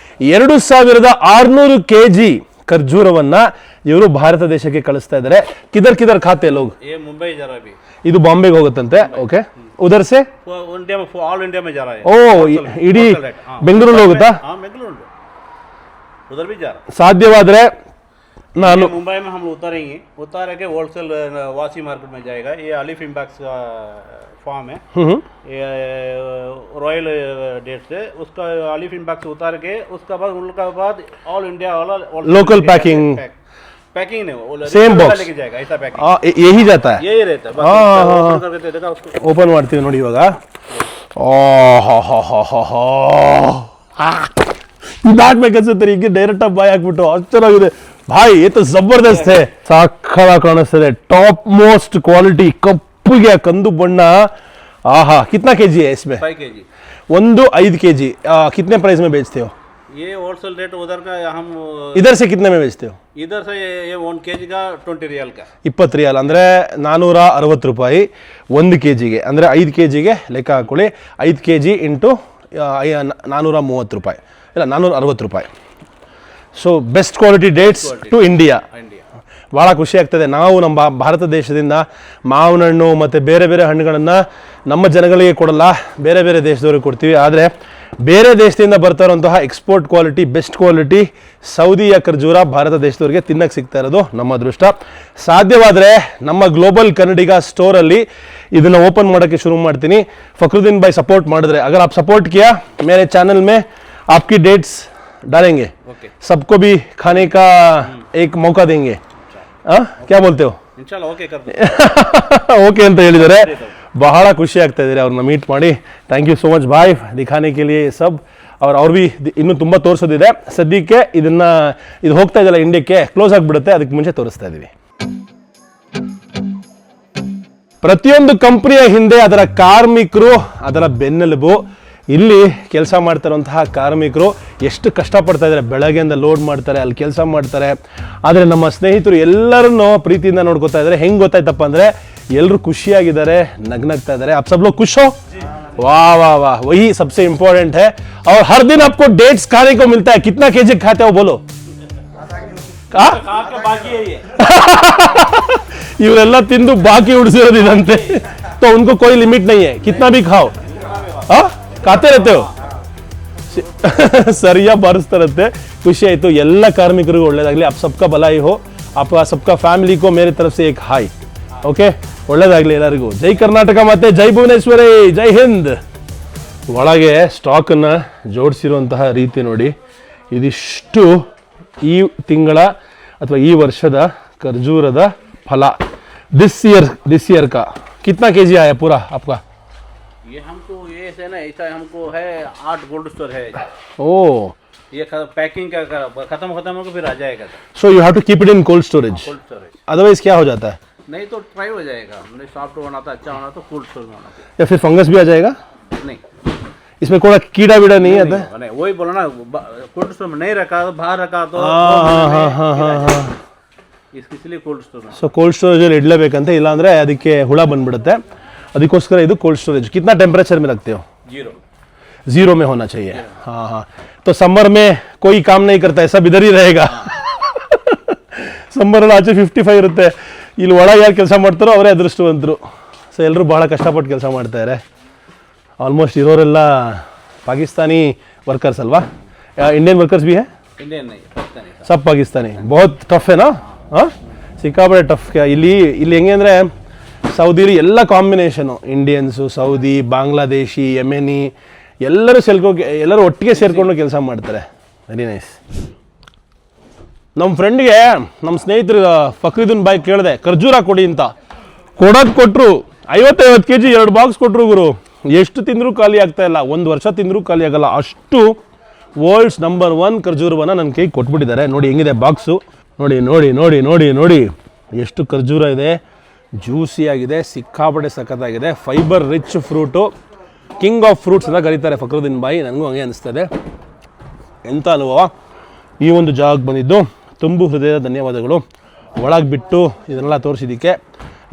2600 kg ಖರ್ಜೂರವನ್ನ ಇವರು ಭಾರತ ದೇಶಕ್ಕೆ ಕಳಿಸ್ತಾ ಇದ್ದಾರೆ. ಕಿದರ್ ಖಾತೆ ಲೋಗ್? ಮುಂಬೈ जा रहा है. ಇದು ಬಾಂಬೆಗೆ ಹೋಗುತ್ತಂತೆ. ಓಕೆ. ಉದರ್ ಸೆ इंडिया में ऑल इंडिया में जा रहा है. ಇಡೀ ಬೆಂಗಳೂರು ಹೋಗುತ್ತಾ? बेंगलुरु उधर भी जा रहा है. ಸಾಧ್ಯವಾದ್ರೆ ನಾನು मुंबई में हम उतारेंगे, उतार के होलसेल वासी मार्केट में जाएगा. ये अलीफ इम्पैक्स का फार्म है, ये रॉयल डेट से. उसका अलीफ इम्पैक्स उतार के उसका बाद उनका बाद ऑल इंडिया वाला लोकल पैकिंग नहीं, सेम बॉक्स लेके जाएगा. ऐसा पैकिंग यही जाता है. यही रहता है. ಓಪನ್ ಮಾಡ್ತೀವಿ ನೋಡಿ ಇವಾಗ. ಇದಾಗ್ಬೇಕನ್ಸುತ್ತೆ ಈಗ ಡೈರೆಕ್ಟ್ ಆಗಿ ಬಾಯ್ ಹಾಕ್ಬಿಟ್ಟು. ಅಷ್ಟು ಚೆನ್ನಾಗಿದೆ ಭಾಯ್. ಏತ ಜಬರ್ದಸ್ತ್ ಹೇ. ಸಾಕಾಗಿ ಕಾಣಿಸ್ತದೆ. ಟಾಪ್ ಮೋಸ್ಟ್ ಕ್ವಾಲಿಟಿ ಕಪ್ಪುಗೆ ಕಂದು ಬಣ್ಣ. ಆಹಾ. ಕಿತ್ನಾ ಕೆಜಿ है इसमें? 5 kg. 5 kg. कितने प्राइस में बेचते हो? ये होलसेल रेट उधर का हम इधर से कितने में बेचते हो? इधर से ये 1 kg का 20 रियाल का. 20 ರಿಯಾಲ್ ಅಂದರೆ 460 ರೂಪಾಯಿ 1 kgಗೆ. ಅಂದರೆ 5 kgಗೆ ಲೆಕ್ಕ ಹಾಕೊಳ್ಳಿ. 5 kg ಇಂಟು 430 ರೂಪಾಯಿ, ಇಲ್ಲ 460 ರೂಪಾಯಿ. So best quality dates to India. ಭಾಳ ಖುಷಿ ಆಗ್ತದೆ. ನಾವು ನಮ್ಮ ಭಾರತ ದೇಶದಿಂದ ಮಾವಿನ ಹಣ್ಣು ಮತ್ತು ಬೇರೆ ಬೇರೆ ಹಣ್ಣುಗಳನ್ನು ನಮ್ಮ ಜನಗಳಿಗೆ ಕೊಡಲ್ಲ, ಬೇರೆ ಬೇರೆ ದೇಶದವ್ರಿಗೆ ಕೊಡ್ತೀವಿ. ಆದರೆ ಬೇರೆ ದೇಶದಿಂದ ಬರ್ತಾ ಇರುವಂತಹ ಎಕ್ಸ್ಪೋರ್ಟ್ ಕ್ವಾಲಿಟಿ, ಬೆಸ್ಟ್ ಕ್ವಾಲಿಟಿ ಸೌದಿಯ ಖರ್ಜೂರ ಭಾರತ ದೇಶದವ್ರಿಗೆ ತಿನ್ನಕ್ಕೆ ಸಿಗ್ತಾ ಇರೋದು ನಮ್ಮ ಅದೃಷ್ಟ. ಸಾಧ್ಯವಾದರೆ ನಮ್ಮ ಗ್ಲೋಬಲ್ ಕನ್ನಡಿಗ ಸ್ಟೋರಲ್ಲಿ ಇದನ್ನು ಓಪನ್ ಮಾಡೋಕ್ಕೆ ಶುರು ಮಾಡ್ತೀನಿ. ಫಕ್ರುದ್ದೀನ್ ಭಾಯ್ ಸಪೋರ್ಟ್ ಮಾಡಿದ್ರೆ, ಅಗರ್ आप सपोर्ट किया मेरे चैनल में आपकी डेट्स डालेंगे. सबको भी खाने का एक मौका देंगे. क्या बोलते हो? इंशाल्लाह ओके कर दो. ಓಕೆ ಅಂತ ಹೇಳಿದ್ದಾರೆ. ಬಹಳ ಖುಷಿ ಆಗ್ತಾ ಇದ್ದೀರಿ ಅವ್ರನ್ನ ಮೀಟ್ ಮಾಡಿ. ಥ್ಯಾಂಕ್ ಯು ಸೋ ಮಚ್ ಬಾಯ್ ದಿಖಾನೆ ಕೆ ಲಿಯೆ ಸಬ್. ಅವ್ರು ಭೀ ಇನ್ನೂ ತುಂಬ ತೋರಿಸೋದಿದೆ. ಸದ್ಯಕ್ಕೆ ಇದು ಹೋಗ್ತಾ ಇದೆಯಲ್ಲ ಇಂಡಿಯಾಕ್ಕೆ, ಕ್ಲೋಸ್ ಆಗಿಬಿಡುತ್ತೆ, ಅದಕ್ಕೆ ಮುಂಚೆ ತೋರಿಸ್ತಾ ಇದ್ದೀವಿ. ಪ್ರತಿಯೊಂದು ಕಂಪ್ನಿಯ ಹಿಂದೆ ಅದರ ಕಾರ್ಮಿಕರು, ಅದರ ಬೆನ್ನೆಲುಬು. ಇಲ್ಲಿ ಕೆಲಸ ಮಾಡ್ತಾರಂತಹ ಕಾರ್ಮಿಕರು ಎಷ್ಟು ಕಷ್ಟಪಡ್ತಾ ಇದ್ದಾರೆ. ಬೆಳಗ್ಗೆಯಿಂದ ಲೋಡ್ ಮಾಡ್ತಾರೆ, ಅಲ್ಲಿ ಕೆಲಸ ಮಾಡ್ತಾರೆ. ಆದರೆ ನಮ್ಮ ಸ್ನೇಹಿತರು ಎಲ್ಲರನ್ನೂ ಪ್ರೀತಿಯಿಂದ ನೋಡ್ಕೋತಾ ಇದ್ದಾರೆ. ಹೆಂಗೆ ಗೊತ್ತಾಯ್ತಪ್ಪ ಅಂದರೆ ಎಲ್ಲರೂ ಖುಷಿಯಾಗಿದ್ದಾರೆ, ನಗ್ನಗ್ತಾ ಇದ್ದಾರೆ. आप सब लोग खुश हो? वाह वाह वाह, वही सबसे इम्पोर्टेंट है. और हर दिन आपको डेट्स खाने को मिलता है. कितना केजी खाते हो बोलो? ಇವರೆಲ್ಲ ತಿಂದು ಬಾಕಿ ಉಳಿಸಿರೋದಿದಂತೆ. तो उनको कोई लिमिट नहीं है, कितना भी खाओ. खाते रहते हो. ಸರಿಯಾ ಬಾರಿಸ್ತಾ ಇರುತ್ತೆ. ಖುಷಿ ಆಯ್ತು. ಎಲ್ಲ ಕಾರ್ಮಿಕರಿಗೂ ಒಳ್ಳೇದಾಗಲಿ. आप सबका भलाई हो. आपका सबका फैमिली को मेरी तरफ से एक हाई. ಓಕೆ, ಒಳ್ಳೇದಾಗಲಿ ಎಲ್ಲರಿಗೂ. ಜೈ ಕರ್ನಾಟಕ ಮತ್ತೆ ಜೈ ಭುವನೇಶ್ವರಿ, ಜೈ ಹಿಂದ್. ಒಳಗೆ ಸ್ಟಾಕನ್ನು ಜೋಡಿಸಿರುವಂತಹ ರೀತಿ ನೋಡಿ. ಇದಿಷ್ಟು ಈ ತಿಂಗಳ ಅಥವಾ ಈ ವರ್ಷದ ಖರ್ಜೂರದ ಫಲ. दिस ईयर का कितना केजी आया पूरा आपका? ये हमको ये से ना ऐसा हमको है 8 कोल्ड स्टोर है. ओह, ये पैकिंग का खत्म होकर फिर आ जाएगा. So you have to keep it in cold storage. Otherwise क्या हो जाता है? नहीं तो ट्राई हो जाएगा. हमने सॉफ्ट होना था, अच्छा होना तो कोल्ड स्टोर में होना. या फिर फंगस भी आ जाएगा? नहीं, इसमें कोई कीड़ा वीड़ा नहीं आता है? नहीं, वही बोला ना, कोल्ड स्टोर में नहीं रखा तो बाहर रखा तो इसलिए कोल्ड स्टोर में. ಸೊ ಕೋಲ್ಡ್ ಸ್ಟೋರೇಜಲ್ಲಿ ಇಡಲೇಬೇಕಂತೆ, ಇಲ್ಲಾಂದರೆ ಅದಕ್ಕೆ ಹುಳ ಬಂದ್ಬಿಡುತ್ತೆ. ಅದಕ್ಕೋಸ್ಕರ ಇದು ಕೋಲ್ಡ್ ಸ್ಟೋರೇಜ್. कितना टेम्परेचर में रखते हो? 0 में होना चाहिए. हाँ हाँ. तो समर में कोई काम नहीं करता है, सब इधर ही रहेगा. ಸಮ್ಮರಲ್ಲಿ ಆಚೆ 55 ಇರುತ್ತೆ, ಇಲ್ಲಿ ಒಳಗೆ ಯಾರು ಕೆಲಸ ಮಾಡ್ತಾರೋ ಅವರೇ ಅದೃಷ್ಟವಂತರು. ಸೊ ಎಲ್ಲರೂ ಭಾಳ ಕಷ್ಟಪಟ್ಟು ಕೆಲಸ ಮಾಡ್ತಾರೆ. ಆಲ್ಮೋಸ್ಟ್ ಇರೋರೆಲ್ಲ ಪಾಕಿಸ್ತಾನಿ ವರ್ಕರ್ಸ್ ಅಲ್ವಾ? इंडियन वर्कर्स भी है? इंडियन नहीं, पाकिस्तानी. सब पाकिस्तानी. बहुत टफ है ना? ಹಾಂ, ಸಿಕ್ಕಾಪಟ್ಟೆ ಟಫ್. ಇಲ್ಲಿ ಹೆಂಗೆ ಅಂದರೆ ಸೌದಿಲಿ ಎಲ್ಲ ಕಾಂಬಿನೇಷನು, ಇಂಡಿಯನ್ಸು, ಸೌದಿ, ಬಾಂಗ್ಲಾದೇಶಿ, ಯೆಮೆನಿ ಎಲ್ಲರೂ ಒಟ್ಟಿಗೆ ಸೇರಿಕೊಂಡು ಕೆಲಸ ಮಾಡ್ತಾರೆ. Very nice. ನಮ್ಮ ಫ್ರೆಂಡ್ಗೆ ನಮ್ಮ ಸ್ನೇಹಿತರು ಫಕ್ರಿದುನ್ ಬಾಯ್ ಕೇಳಿದೆ ಖರ್ಜೂರ ಕೊಡಿ ಅಂತ. ಕೊಟ್ಟರು 50 kg 2 ಬಾಕ್ಸ್ ಕೊಟ್ಟರು ಗುರು. ಎಷ್ಟು ತಿಂದರೂ ಖಾಲಿ ಆಗ್ತಾ ಇಲ್ಲ, 1 ವರ್ಷ ತಿಂದರೂ ಖಾಲಿ ಆಗಲ್ಲ. ಅಷ್ಟು ವರ್ಲ್ಡ್ಸ್ ನಂಬರ್ 1 ಖರ್ಜೂರವನ್ನು ನನ್ನ ಕೈಗೆ ಕೊಟ್ಬಿಟ್ಟಿದ್ದಾರೆ. ನೋಡಿ ಹೆಂಗಿದೆ ಬಾಕ್ಸು. ನೋಡಿ ನೋಡಿ ನೋಡಿ ನೋಡಿ ನೋಡಿ ಎಷ್ಟು ಖರ್ಜೂರ ಇದೆ. ಜ್ಯೂಸಿ ಆಗಿದೆ, ಸಿಕ್ಕಾಪಟ್ಟೆ ಸಖತ್ತಾಗಿದೆ. Fibre rich fruit, king of fruits ಅಂತ ಕರೀತಾರೆ ಫಕ್ರುದ್ದೀನ್ ಬಾಯಿ. ನನಗೂ ಹಂಗೆ ಅನಿಸ್ತದೆ. ಎಂಥ ಅನುಭವ. ಈ ಒಂದು ಜಾಗಕ್ಕೆ ಬಂದಿದ್ದು ತುಂಬು ಹೃದಯದ ಧನ್ಯವಾದಗಳು. ಒಳಗೆ ಬಿಟ್ಟು ಇದನ್ನೆಲ್ಲ ತೋರಿಸಿದ್ದಕ್ಕೆ.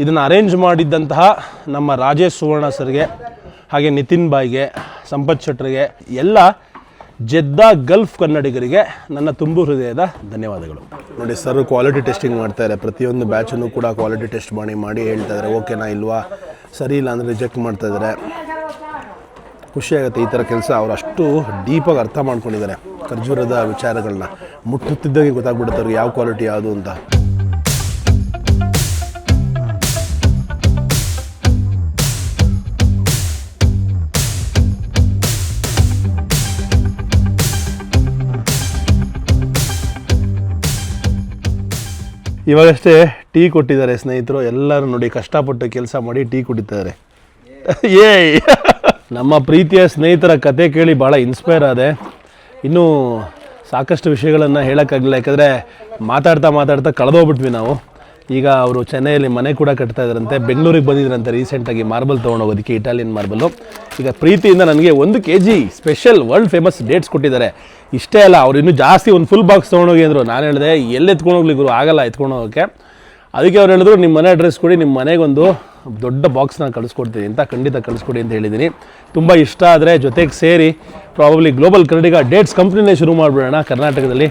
ಇದನ್ನು ಅರೇಂಜ್ ಮಾಡಿದ್ದಂತಹ ನಮ್ಮ ರಾಜೇಶ್ ಸುವರ್ಣ ಸರ್ಗೆ, ಹಾಗೆ ನಿತಿನ್ ಬಾಯ್ಗೆ, ಸಂಪತ್ ಶೆಟ್ಟರ್ಗೆ, ಎಲ್ಲ ಜೆದ್ದಾ ಗಲ್ಫ್ ಕನ್ನಡಿಗರಿಗೆ ನನ್ನ ತುಂಬು ಹೃದಯದ ಧನ್ಯವಾದಗಳು. ನೋಡಿ ಸರ್ ಕ್ವಾಲಿಟಿ ಟೆಸ್ಟಿಂಗ್ ಮಾಡ್ತಾರೆ. ಪ್ರತಿಯೊಂದು ಬ್ಯಾಚನ್ನು ಕೂಡ ಕ್ವಾಲಿಟಿ ಟೆಸ್ಟ್ ಮಾಡಿ ಹೇಳ್ತಾ ಇದ್ದಾರೆ ಓಕೆನಾ ಇಲ್ವಾ, ಸರಿ ಇಲ್ಲ ಅಂದರೆ ರಿಜೆಕ್ಟ್ ಮಾಡ್ತಾ ಇದ್ದಾರೆ. ಖುಷಿಯಾಗುತ್ತೆ ಈ ಥರ ಕೆಲಸ. ಅವರು ಅಷ್ಟು ಡೀಪಾಗಿ ಅರ್ಥ ಮಾಡ್ಕೊಂಡಿದ್ದಾರೆ ಖರ್ಜೂರದ ವಿಚಾರಗಳನ್ನ. ಮುಟ್ಟುತ್ತಿದ್ದಾಗೆ ಗೊತ್ತಾಗ್ಬಿಡುತ್ತೆ ಅವ್ರಿಗೆ ಯಾವ ಕ್ವಾಲಿಟಿ ಯಾವುದು ಅಂತ. ಇವಾಗಷ್ಟೇ ಟೀ ಕೊಟ್ಟಿದ್ದಾರೆ ಸ್ನೇಹಿತರು. ಎಲ್ಲರೂ ನೋಡಿ ಕಷ್ಟಪಟ್ಟು ಕೆಲಸ ಮಾಡಿ ಟೀ ಕುಡಿತಾರೆ. ನಮ್ಮ ಪ್ರೀತಿಯ ಸ್ನೇಹಿತರ ಕತೆ ಕೇಳಿ ಭಾಳ ಇನ್ಸ್ಪೈರ್ ಆದೆ. ಇನ್ನೂ ಸಾಕಷ್ಟು ವಿಷಯಗಳನ್ನು ಹೇಳೋಕ್ಕಾಗಲಿಲ್ಲ, ಯಾಕಂದರೆ ಮಾತಾಡ್ತಾ ಕಳೆದೋಗ್ಬಿಟ್ವಿ ನಾವು. ಈಗ ಅವರು ಚೆನ್ನೈಯಲ್ಲಿ ಮನೆ ಕೂಡ ಕಟ್ತಾ ಇದ್ದಾರಂತೆ. ಬೆಂಗಳೂರಿಗೆ ಬಂದಿದ್ರಂತೆ ರೀಸೆಂಟಾಗಿ ಮಾರ್ಬಲ್ ತೊಗೊಂಡೋಗೋದಕ್ಕೆ, ಇಟಾಲಿಯನ್ ಮಾರ್ಬಲ್ಲು. ಈಗ ಪ್ರೀತಿಯಿಂದ ನನಗೆ 1 kg special world famous dates ಕೊಟ್ಟಿದ್ದಾರೆ. ಇಷ್ಟೇ ಅಲ್ಲ, ಅವ್ರು ಇನ್ನೂ ಜಾಸ್ತಿ ಒಂದು ಫುಲ್ ಬಾಕ್ಸ್ ತೊಗೊಂಡೋಗಿ ಅಂದರು. ನಾನು ಹೇಳಿದೆ ಎಲ್ಲಿ ಎತ್ಕೊಂಡೋಗ್ಲಿ ಗುರು, ಆಗಲ್ಲ ಎತ್ಕೊಂಡೋಗೋಕ್ಕೆ. ಅದಕ್ಕೆ ಅವ್ರು ಹೇಳಿದ್ರು ನಿಮ್ಮ ಮನೆ ಅಡ್ರೆಸ್ ಕೊಡಿ, ನಿಮ್ಮ ಮನೆಗೊಂದು ದೊಡ್ಡ ಬಾಕ್ಸ್ ನಾನು ಕಳಿಸ್ಕೊಡ್ತೀನಿ ಅಂತ. ಖಂಡಿತ ಕಳಿಸ್ಕೊಡಿ ಅಂತ ಹೇಳಿದ್ದೀನಿ. ತುಂಬ ಇಷ್ಟ ಆದರೆ ಜೊತೆಗೆ ಸೇರಿ ಪ್ರಾಬಬ್ಲಿ ಗ್ಲೋಬಲ್ ಕನ್ನಡಿಗ ಡೇಟ್ಸ್ ಕಂಪ್ನಿನೇ ಶುರು ಮಾಡಿಬಿಡೋಣ ಕರ್ನಾಟಕದಲ್ಲಿ.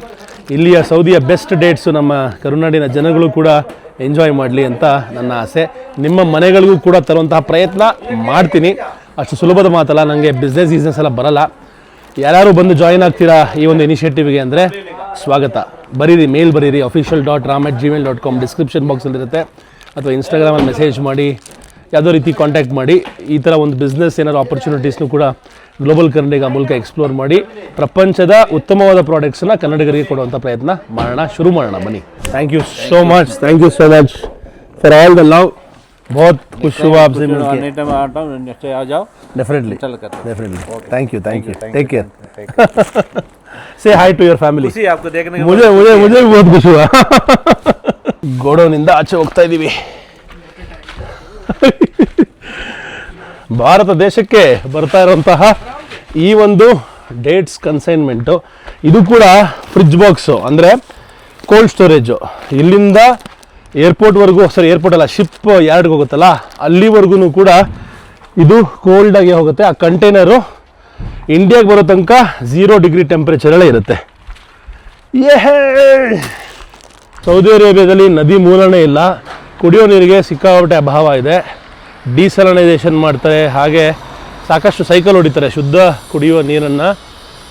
ಇಲ್ಲಿಯ ಸೌದಿಯ ಬೆಸ್ಟ್ ಡೇಟ್ಸು ನಮ್ಮ ಕರುನಾಡಿನ ಜನಗಳು ಕೂಡ ಎಂಜಾಯ್ ಮಾಡಲಿ ಅಂತ ನನ್ನ ಆಸೆ. ನಿಮ್ಮ ಮನೆಗಳಿಗೂ ಕೂಡ ತರುವಂತಹ ಪ್ರಯತ್ನ ಮಾಡ್ತೀನಿ. ಅಷ್ಟು ಸುಲಭದ ಮಾತಲ್ಲ, ನನಗೆ ಬಿಸ್ನೆಸ್ ಎಲ್ಲ ಬರಲ್ಲ. ಯಾರು ಬಂದು ಜಾಯಿನ್ ಆಗ್ತೀರಾ ಈ ಒಂದು ಇನಿಷಿಯೇಟಿವ್ಗೆ ಅಂದರೆ ಸ್ವಾಗತ. ಬರೀರಿ, ಮೇಲ್ ಬರೀರಿ official.ram@gmail.com ಡಿಸ್ಕ್ರಿಪ್ಷನ್ ಬಾಕ್ಸಲ್ಲಿರುತ್ತೆ. ಅಥವಾ ಇನ್ಸ್ಟಾಗ್ರಾಮಲ್ಲಿ ಮೆಸೇಜ್ ಮಾಡಿ, ಯಾವುದೋ ರೀತಿ ಕಾಂಟ್ಯಾಕ್ಟ್ ಮಾಡಿ. ಈ ಥರ ಒಂದು ಬಿಸ್ನೆಸ್ ಏನಾದ್ರು ಆಪರ್ಚುನಿಟೀಸ್ನು ಕೂಡ ಗ್ಲೋಬಲ್ ಕನ್ನಡಿಗ ಮೂಲಕ ಎಕ್ಸ್ಪ್ಲೋರ್ ಮಾಡಿ ಪ್ರಪಂಚದ ಉತ್ತಮವಾದ ಪ್ರಾಡಕ್ಟ್ಸನ್ನು ಕನ್ನಡಿಗರಿಗೆ ಕೊಡುವಂಥ ಪ್ರಯತ್ನ ಮಾಡೋಣ, ಶುರು ಮಾಡೋಣ ಬನ್ನಿ. Thank you so much for all the love. बहुत खुश हुआ आपसे मिलके नहीं टाइम आता हूँ, नेक्स्ट आ जाओ, डेफिनेटली चल कर definitely thank you take care say hi to your family खुशी आपको देखने के मुझे मुझे मुझे भी बहुत ಖುಷಿ हुआ ಗೋಡೌನಿಂದ ಆಚೆ ಹೋಗ್ತಾ ಇದ್ದೀವಿ ಭಾರತ ದೇಶಕ್ಕೆ ಬರ್ತಾ ಇರುವಂತಹ ಈ ಒಂದು ಡೇಟ್ಸ್ ಕನ್ಸೈನ್ಮೆಂಟು ಇದು ಕೂಡ ಫ್ರಿಡ್ಜ್ ಬಾಕ್ಸು ಅಂದರೆ ಕೋಲ್ಡ್ ಸ್ಟೋರೇಜು ಇಲ್ಲಿಂದ ಏರ್ಪೋರ್ಟ್ವರೆಗೂ ಏರ್ಪೋರ್ಟ್ ಅಲ್ಲ ಶಿಪ್ ಯಾರ್ಡ್ಗೆ ಹೋಗುತ್ತಲ್ಲ ಅಲ್ಲಿವರೆಗೂ ಕೂಡ ಇದು ಕೋಲ್ಡಾಗಿ ಹೋಗುತ್ತೆ ಆ ಕಂಟೈನರು ಇಂಡಿಯಾಗೆ ಬರೋ ತನಕ 0 ಡಿಗ್ರಿ ಟೆಂಪ್ರೇಚರಲ್ಲೇ ಇರುತ್ತೆ ಸೌದಿ ಅರೇಬಿಯಾದಲ್ಲಿ ನದಿ ಮೂಲನೇ ಇಲ್ಲ, ಕುಡಿಯೋ ನೀರಿಗೆ ಸಿಕ್ಕಾಪಟ್ಟೆ ಅಭಾವ ಇದೆ. ಡಿಸಲನೈಸೇಷನ್ ಮಾಡ್ತಾರೆ, ಹಾಗೆ ಸಾಕಷ್ಟು ಸೈಕಲ್ ಹೊಡಿತಾರೆ ಶುದ್ಧ ಕುಡಿಯುವ ನೀರನ್ನು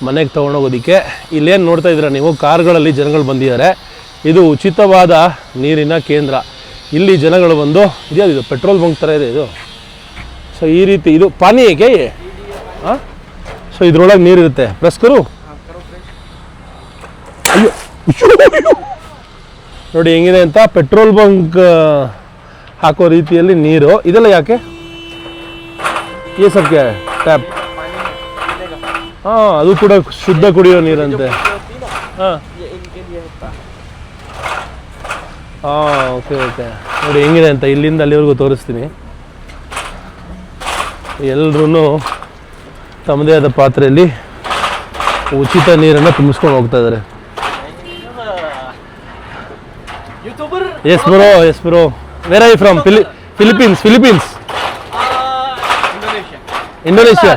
ಮನೆಗೆ ತೊಗೊಂಡೋಗೋದಕ್ಕೆ. ಇಲ್ಲೇನು ನೋಡ್ತಾ ಇದ್ದೀರಾ ನೀವು, ಕಾರ್ಗಳಲ್ಲಿ ಜನಗಳು ಬಂದಿದ್ದಾರೆ. ಇದು ಉಚಿತವಾದ ನೀರಿನ ಕೇಂದ್ರ. ಇಲ್ಲಿ ಜನಗಳು ಬಂದು ಇದು ಪೆಟ್ರೋಲ್ ಬಂಕ್ ಥರ ಇದೆ ಇದು. ಸೊ ಈ ರೀತಿ ಇದು ಪಾನಿ ಹೇಗೆ ಹಾಂ. ಸೊ ಇದ್ರೊಳಗೆ ನೀರಿರುತ್ತೆ. ಪ್ರೆಸ್ ಕರು ಅಯ್ಯೋ ನೋಡಿ ಹೆಂಗಿದೆ ಅಂತ, ಪೆಟ್ರೋಲ್ ಬಂಕ್ ಹಾಕೋ ರೀತಿಯಲ್ಲಿ ನೀರು. ಇದೆಲ್ಲ ಯಾಕೆ ಸಬ್ಗೆ ಟ್ಯಾಪ್? ಹಾಂ, ಅದು ಕೂಡ ಶುದ್ಧ ಕುಡಿಯೋ ನೀರಂತೆ. ಹಾಂ ಹಾಂ ಓಕೆ ಓಕೆ. ನೋಡಿ ಹೆಂಗಿದೆ ಅಂತ, ಇಲ್ಲಿಂದ ಅಲ್ಲಿವರೆಗೂ ತೋರಿಸ್ತೀನಿ. ಎಲ್ಲರೂ ತಮ್ಮದೇ ಆದ ಪಾತ್ರೆಯಲ್ಲಿ ಉಚಿತ ನೀರನ್ನು ತುಂಬಿಸ್ಕೊಂಡು ಹೋಗ್ತಾ ಇದ್ದಾರೆ. Yes bro where are you from? Philippines Indonesia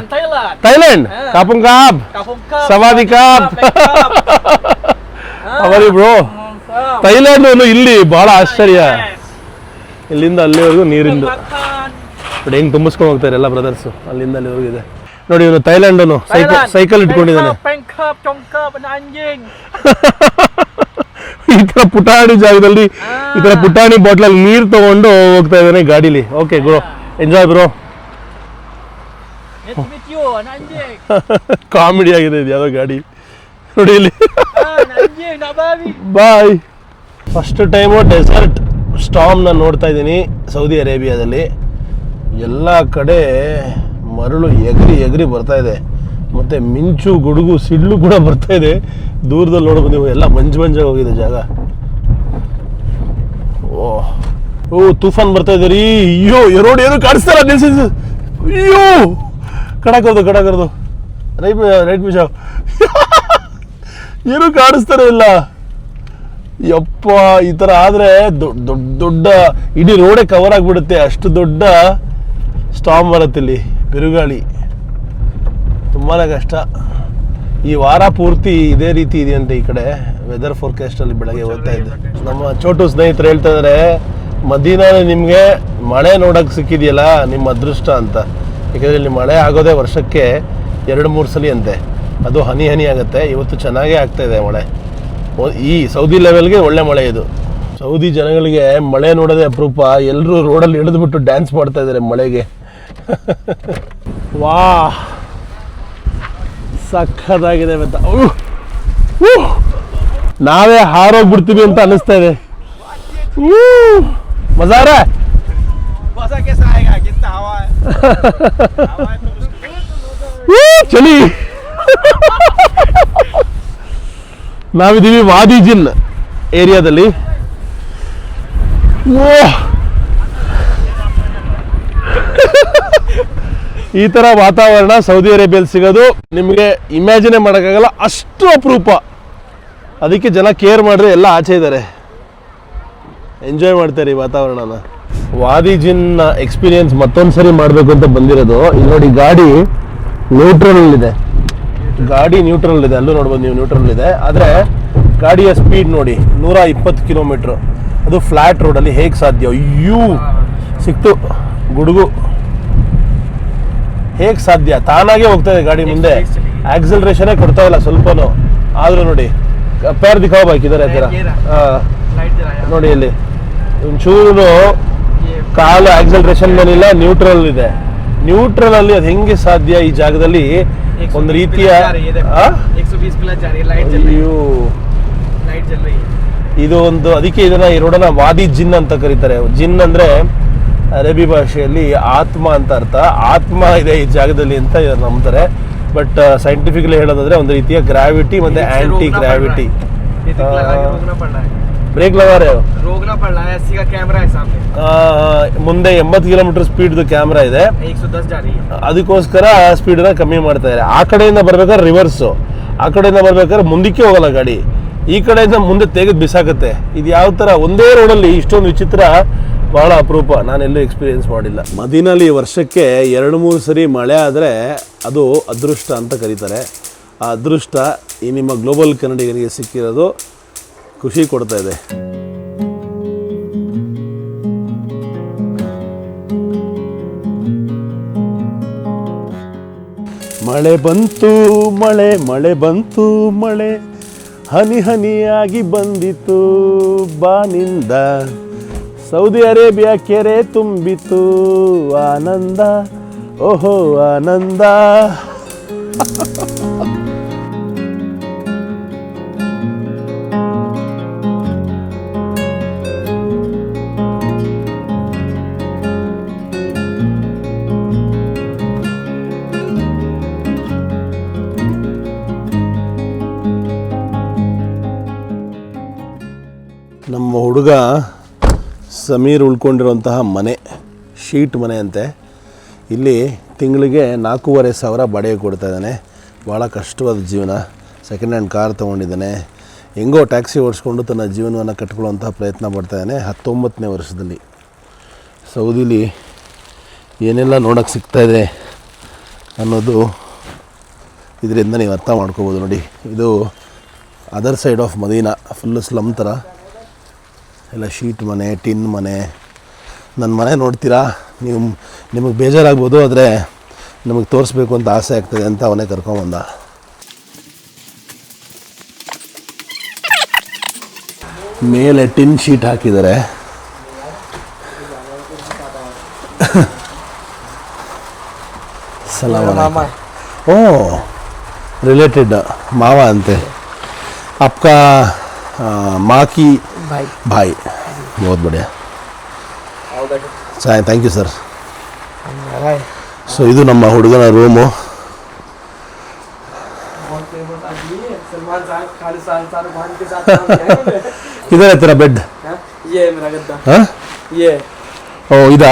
Thailand ಕಾಪುಂಗ್ ಕಾಬ್ ಸವಾದಿಕಾಬ್ ಅವರಿ ಬ್ರೋ. ಥೈಲ್ಯಾಂಡ್ ಇಲ್ಲಿ ಬಹಳ ಆಶ್ಚರ್ಯ, ಇಲ್ಲಿಂದ ಅಲ್ಲಿವರೆಗೂ ನೀರಿಂದು ನೋಡಿ ಹೆಂಗೆ ತುಂಬಿಸ್ಕೊಂಡು ಹೋಗ್ತಾರೆ ಎಲ್ಲ ಬ್ರದರ್ಸು. ಅಲ್ಲಿಂದ ಅಲ್ಲಿವರೆಗೂ ಇದೆ ನೋಡಿ. ಇವನು ಥೈಲ್ಯಾಂಡನು ಸೈಕಲ್ ಇಟ್ಕೊಂಡಿದ್ದಾನೆ. ಈ ಥರ ಪುಟಾಣಿ ಜಾಗದಲ್ಲಿ ಈ ಥರ ಪುಟಾಣಿ ಬಾಟ್ಲಲ್ಲಿ ನೀರು ತಗೊಂಡು ಹೋಗ್ತಾ ಇದ್ದಾನೆ ಗಾಡೀಲಿ. Okay bro, enjoy bro. Comedy ಆಗಿದೆ ಇದು ಯಾವುದೋ ಗಾಡಿ ನೋಡಿ ಇಲ್ಲಿ. ಬಾಯ್. ಫಸ್ಟ್ ಟೈಮು ಡೆಸರ್ಟ್ ಸ್ಟಾರ್ಮ್ನ ನೋಡ್ತಾ ಇದ್ದೀನಿ ಸೌದಿ ಅರೇಬಿಯಾದಲ್ಲಿ. ಎಲ್ಲ ಕಡೆ ಮರಳು ಎಗರಿ ಬರ್ತಾ ಇದೆ, ಮತ್ತು ಮಿಂಚು ಗುಡುಗು ಸಿಡ್ಲು ಕೂಡ ಬರ್ತಾ ಇದೆ. ದೂರದಲ್ಲಿ ನೋಡ್ಬೋದು ನೀವು, ಎಲ್ಲ ಮಂಜಾಗಿ ಹೋಗಿದೆ ಜಾಗ. ಓ ತೂಫಾನ್ ಬರ್ತಾ ಇದೆ ರೀ. ಅಯ್ಯೋ ರೋಡ್ ಏನು ಕಾಣಿಸ್ತಾರ ನಿಲ್ಸಿದ್ದು. ಅಯ್ಯೋ ಕಡಕರ್ದು ರೈಟ್ ಮಿಜ ಏನು ಕಾಣಿಸ್ತಾರ ಇಲ್ಲ. ಯಪ್ಪ, ಈ ಥರ ಆದರೆ ದೊಡ್ಡ ಇಡೀ ರೋಡೇ ಕವರ್ ಆಗಿಬಿಡುತ್ತೆ. ಅಷ್ಟು ದೊಡ್ಡ ಸ್ಟಾರ್ಮ್ ಬರುತ್ತೆ ಇಲ್ಲಿ, ಬಿರುಗಾಳಿ. ತುಂಬಾ ಕಷ್ಟ. ಈ ವಾರ ಪೂರ್ತಿ ಇದೇ ರೀತಿ ಇದೆಯಂತೆ ಈ ಕಡೆ ವೆದರ್ ಫೋರ್ಕಾಸ್ಟಲ್ಲಿ. ಬೆಳಗ್ಗೆ ಓದ್ತಾ ಇದ್ದೆ, ನಮ್ಮ ಚೋಟು ಸ್ನೇಹಿತರು ಹೇಳ್ತಾ ಇದ್ದಾರೆ, ಮದೀನಾನೇ ನಿಮಗೆ ಮಳೆ ನೋಡೋಕೆ ಸಿಕ್ಕಿದೆಯಲ್ಲ ನಿಮ್ಮ ಅದೃಷ್ಟ ಅಂತ. ಯಾಕೆಂದರೆ ಇಲ್ಲಿ ಮಳೆ ಆಗೋದೇ ವರ್ಷಕ್ಕೆ 2-3 ಸಲ ಅಂತೆ, ಅದು ಹನಿ ಆಗುತ್ತೆ. ಇವತ್ತು ಚೆನ್ನಾಗೇ ಆಗ್ತಾಯಿದೆ ಮಳೆ. ಈ ಸೌದಿ ಲೆವೆಲ್ಗೆ ಒಳ್ಳೆ ಮಳೆ ಇದು. ಸೌದಿ ಜನಗಳಿಗೆ ಮಳೆ ನೋಡೋದೇ ಅಪರೂಪ. ಎಲ್ಲರೂ ರೋಡಲ್ಲಿ ಇಳಿದ್ಬಿಟ್ಟು ಡ್ಯಾನ್ಸ್ ಮಾಡ್ತಾ ಇದ್ದಾರೆ ಮಳೆಗೆ. ವಾ ಸಖತ್ತಾಗಿದೆ ಅಂತ. ನಾವೇ ಹಾರೋಗ್ಬಿಡ್ತೀವಿ ಅಂತ ಅನ್ನಿಸ್ತಾ ಇದೆ. ಮಜಾರ ಚಳಿ. ನಾವಿದ್ದೀವಿ ವಾದಿ ಜಿನ್ ಏರಿಯಾದಲ್ಲಿ. ಈ ಥರ ವಾತಾವರಣ ಸೌದಿ ಅರೇಬಿಯಲ್ಲಿ ಸಿಗೋದು ನಿಮಗೆ ಇಮ್ಯಾಜಿನೇ ಮಾಡೋಕ್ಕಾಗಲ್ಲ, ಅಷ್ಟು ಅಪರೂಪ. ಅದಕ್ಕೆ ಜನ ಕೇರ್ ಮಾಡಿದ್ರೆ ಎಲ್ಲ ಆಚೆ ಇದ್ದಾರೆ, ಎಂಜಾಯ್ ಮಾಡ್ತಾರೆ ಈ ವಾತಾವರಣನ. ವಾದಿ ಜಿನ್ ಎಕ್ಸ್ಪೀರಿಯನ್ಸ್ ಮತ್ತೊಂದು ಸರಿ ಮಾಡಬೇಕು ಅಂತ ಬಂದಿರೋದು. ಇಲ್ಲಿ ನೋಡಿ, ಗಾಡಿ ನ್ಯೂಟ್ರಲ್ ಇದೆ, ಅಲ್ಲೂ ನೋಡ್ಬೋದು ನೀವು, ನ್ಯೂಟ್ರಲ್ ಇದೆ. ಆದರೆ ಗಾಡಿಯ ಸ್ಪೀಡ್ ನೋಡಿ 120 ಕಿಲೋಮೀಟ್ರು. ಅದು ಫ್ಲ್ಯಾಟ್ ರೋಡಲ್ಲಿ ಹೇಗೆ ಸಾಧ್ಯ? ಅಯ್ಯೋ ಸಿಕ್ತು ಗುಡುಗು, ಹೇಗೆ ಸಾಧ್ಯ? ತಾನಾಗೆ ಹೋಗ್ತಾ ಇದೆ ಗಾಡಿ ಮುಂದೆ, ಆಕ್ಸಲರೇಷನೇ ಕೊಡ್ತಾ ಇಲ್ಲ ಸ್ವಲ್ಪನೂ. ಆದರೂ ನೋಡಿ, ಪೇರ್ ದಿಖಾವ್ ಬೈಕ್ ಇದರ ಹತ್ತಿರ ನೋಡಿ, ಇಲ್ಲಿ ಒಂಚೂರು ಕಾಲು ಆಕ್ಸಲರೇಷನ್ ಬನ್ನಿಲ್ಲ, ನ್ಯೂಟ್ರಲ್ ಇದೆ. ನ್ಯೂಟ್ರಲ್ ಅಲ್ಲಿ ಅದು ಹೆಂಗೆ ಸಾಧ್ಯ ಈ ಜಾಗದಲ್ಲಿ? ಒಂದು ರೀತಿಯ ಇದು ಒಂದು, ಅದಕ್ಕೆ ಇದನ್ನ ಈ ರೋಡನ್ನ ವಾದಿ ಜಿನ್ ಅಂತ ಕರೀತಾರೆ. ಜಿನ್ ಅಂದ್ರೆ ಅರೇಬಿ ಭಾಷೆಯಲ್ಲಿ ಆತ್ಮ ಅಂತ ಅರ್ಥ. ಆತ್ಮ ಇದೆ ಈ ಜಾಗದಲ್ಲಿ ಅಂತ ಇವ್ರು ನಂಬ್ತಾರೆ. ಬಟ್ ಸೈಂಟಿಫಿಕಲಿ ಹೇಳೋದಾದ್ರೆ ಒಂದು ರೀತಿಯ ಗ್ರಾವಿಟಿ ಮತ್ತೆ ಆಂಟಿ ಗ್ರಾವಿಟಿ. ಬ್ರೇಕ್ ಲगा रहे हो? रोकना पड़ रहा है, 80 का कैमरा है सामने, ಮುಂದೆ 80 ಕಿಲೋಮೀಟರ್ ಸ್ಪೀಡ್ದು ಕ್ಯಾಮ್ರಾ ಇದೆ, 110 जा रही है. ಅದಕ್ಕೋಸ್ಕರ ಸ್ಪೀಡನ್ನ ಕಮ್ಮಿ ಮಾಡ್ತಾ ಇದ್ದಾರೆ. ಆ ಕಡೆಯಿಂದ ಬರ್ಬೇಕಾದ್ರೆ ರಿವರ್ಸು, ಆ ಕಡೆಯಿಂದ ಬರ್ಬೇಕಾದ್ರೆ ಮುಂದಕ್ಕೆ ಹೋಗಲ್ಲ ಗಾಡಿ, ಈ ಕಡೆಯಿಂದ ಮುಂದೆ ತೆಗೆದು ಬಿಸಾಕತ್ತೆ. ಇದು ಯಾವ ಥರ ಒಂದೇ ರೋಡಲ್ಲಿ ಇಷ್ಟೊಂದು ವಿಚಿತ್ರ ಬಹಳ ಅಪರೂಪ, ನಾನೆಲ್ಲೂ ಎಕ್ಸ್ಪೀರಿಯೆನ್ಸ್ ಮಾಡಿಲ್ಲ. ಮದೀನಲ್ಲಿ ವರ್ಷಕ್ಕೆ 2-3 ಸರಿ ಮಳೆ ಆದರೆ ಅದು ಅದೃಷ್ಟ ಅಂತ ಕರೀತಾರೆ. ಆ ಅದೃಷ್ಟ ಈ ನಿಮ್ಮ ಗ್ಲೋಬಲ್ ಕನ್ನಡಿಗರಿಗೆ ಸಿಕ್ಕಿರೋದು ಖುಷಿ ಕೊಡ್ತಾ ಇದೆ. ಮಳೆ ಬಂತು ಮಳೆ, ಮಳೆ ಬಂತು ಮಳೆ, ಹನಿ ಹನಿಯಾಗಿ ಬಂದಿತು ಬಾನಿಂದ, ಸೌದಿ ಅರೇಬಿಯಾ ಕೆರೆ ತುಂಬಿತು ಆನಂದ, ಓಹೋ ಆನಂದ. ನಮ್ಮ ಹುಡುಗ ಸಮೀರ್ ಉಳ್ಕೊಂಡಿರುವಂತಹ ಮನೆ ಶೀಟ್ ಮನೆ ಅಂತೆ. ಇಲ್ಲಿ ತಿಂಗಳಿಗೆ 4,500 ಬಾಡಿಗೆ ಕೊಡ್ತಾ ಇದ್ದಾನೆ. ಭಾಳ ಕಷ್ಟವಾದ ಜೀವನ. ಸೆಕೆಂಡ್ ಹ್ಯಾಂಡ್ ಕಾರ್ ತೊಗೊಂಡಿದ್ದಾನೆ. ಹೆಂಗೋ ಟ್ಯಾಕ್ಸಿ ಓಡಿಸ್ಕೊಂಡು ತನ್ನ ಜೀವನವನ್ನು ಕಟ್ಕೊಳ್ಳುವಂಥ ಪ್ರಯತ್ನ ಪಡ್ತಾಯಿದ್ದಾನೆ 19ನೇ ವರ್ಷದಲ್ಲಿ. ಸೌದಿಲಿ ಏನೆಲ್ಲ ನೋಡೋಕ್ಕೆ ಸಿಗ್ತಾಯಿದೆ ಅನ್ನೋದು ಇದರಿಂದ ನೀವು ಅರ್ಥ ಮಾಡ್ಕೋಬೋದು. ನೋಡಿ, ಇದು other side of Madina, full slum ಥರ ಎಲ್ಲ ಶೀಟ್ ಮನೆ, ಟಿನ್ ಮನೆ. ನನ್ನ ಮನೆ ನೋಡ್ತೀರಾ ನೀವು, ನಿಮಗೆ ಬೇಜಾರಾಗ್ಬೋದು, ಆದರೆ ನಮಗೆ ತೋರಿಸ್ಬೇಕು ಅಂತ ಆಸೆ ಆಗ್ತದೆ ಅಂತ ಅವನೇ ಕರ್ಕೊಂಬಂದ. ಮೇಲೆ ಟಿನ್ ಶೀಟ್ ಹಾಕಿದ್ದಾರೆ. ಸಲಾಮ್. ಓ, ರಿಲೇಟೆಡ್ ಮಾವ ಅಂತೆ. आपका माँ की भाई. बहुत बढ़िया. चाय, थैंक यू सर. ಸೊ ಇದು ನಮ್ಮ ಹುಡುಗನ ರೂಮು. इधर है तेरा बेड? ये है मेरा गद्दा. हाँ? ये ओ इधर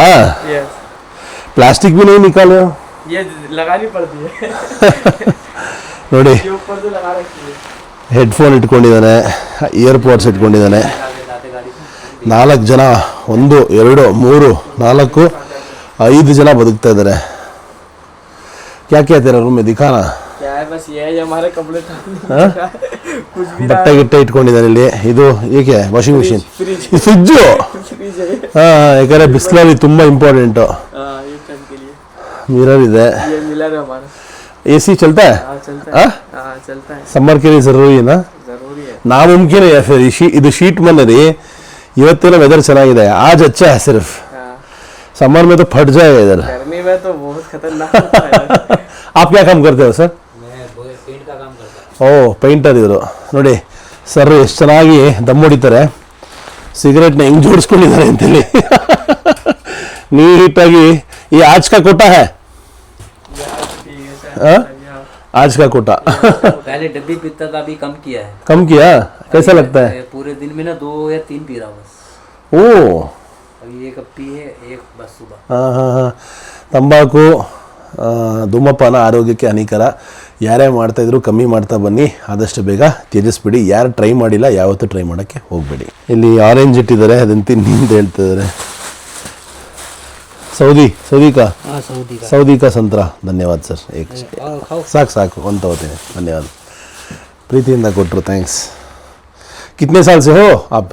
प्लास्टिक भी नहीं निकाले हो? ये लगानी पड़ती है. ನೋಡಿ, ये ऊपर से लगा रखी है. ಹೆಡ್ಫೋನ್ ಇಟ್ಕೊಂಡಿದ್ದಾನೆ, ಇಯರ್ಪೋಡ್ಸ್ ಇಟ್ಕೊಂಡಿದ್ದಾನೆ. 4 ಜನ, 1 2 3 4 5 ಜನ ಬದುಕ್ತಾ ಇದ್ದಾರೆ. क्या क्या तेरा रूम में दिखाना? क्या है, बस ये है हमारे कपड़े कुछ भी ಬಟ್ಟೆ ಗಿಟ್ಟೆ ಇಟ್ಕೊಂಡಿದ್ದಾನೆ ಇಲ್ಲಿ. ಇದು ಏಕೆ ವಾಷಿಂಗ್ ಮಿಷಿನ್, ಫ್ರಿಜ್ಜು. ಹಾಂ, ಯಾಕಂದರೆ ಬಿಸಿಲಲ್ಲಿ ತುಂಬ ಇಂಪಾರ್ಟೆಂಟು. ಮಿರರ್ ಇದೆ. ये मिलर है हमारा. एसी चलता है? हाँ चलता हाँ? है. हाँ चलता है. समर के लिए ज़रूरी है ना? जरूरी है. नामुमकिन है फिर. ಇದು ಶೀಟ್ ಮನೆ ರೀ. ಇವತ್ತಿನ ವೆದರ್ ಚೆನ್ನಾಗಿದೆ, आज अच्छा है. सिर्फ हाँ. समर में तो फट जाएगा इधर. गर्मी में तो बहुत खतरनाक होता है. आप क्या काम करते हो सर? मैं पेंट का काम करता हूँ. ಓ, ಪೇಂಟರ್ ಇವರು. ನೋಡಿ ಸರ್ ಎಷ್ಟು ಚೆನ್ನಾಗಿ ದಮ್ ಹೊಡಿತಾರೆ. ಸಿಗರೇಟ್ನ ಹೆಂಗೆ ಜೋಡಿಸ್ಕೊಂಡಿದ್ದಾರೆ ಅಂತೇಳಿ ನೀಟಾಗಿ. ಈ ಆಜ್ ಕಾ ಕೋಟಾ ಹೈ? आज का कोटा. पहले डब्बी पीता था, अभी कम किया है. कम किया? कैसा लगता है? पूरे दिन में ना 2 या 3 पी रहा बस. ओ, अभी एक कप पी है, एक बस सुबह. ಹಾಂ ಹಾಂ ಹಾಂ. ತಂಬಾಕು, ಧೂಮಪಾನ ಆರೋಗ್ಯಕ್ಕೆ ಹಾನಿಕರ. ಯಾರೇ ಮಾಡ್ತಾಯಿದ್ರು ಕಮ್ಮಿ ಮಾಡ್ತಾ ಬನ್ನಿ, ಆದಷ್ಟು ಬೇಗ ತ್ಯಜಿಸ್ಬಿಡಿ. ಯಾರು ಟ್ರೈ ಮಾಡಿಲ್ಲ ಯಾವತ್ತೂ ಟ್ರೈ ಮಾಡೋಕ್ಕೆ ಹೋಗಬೇಡಿ. ಇಲ್ಲಿ ಆರೆಂಜ್ ಇಟ್ಟಿದ್ದಾರೆ, ಅದನ್ನು ತಿನ್ನಿ ಅಂತ ಹೇಳ್ತಿದ್ದಾರೆ. ಸೌದಿ ಕಾ हाँ सऊदी का. ಸೌದಿ ಕಾ ಸಂತ್ರ. ಧನ್ಯವಾದ ಸರ್. ಏಕ್ और खाओ. ಸಾಕು ಒಂದು ತಗೋತೀನಿ. ಧನ್ಯವಾದ, ಪ್ರೀತಿಯಿಂದ ಕೊಟ್ಟರು, ಥ್ಯಾಂಕ್ಸ್. कितने साल से हो आप?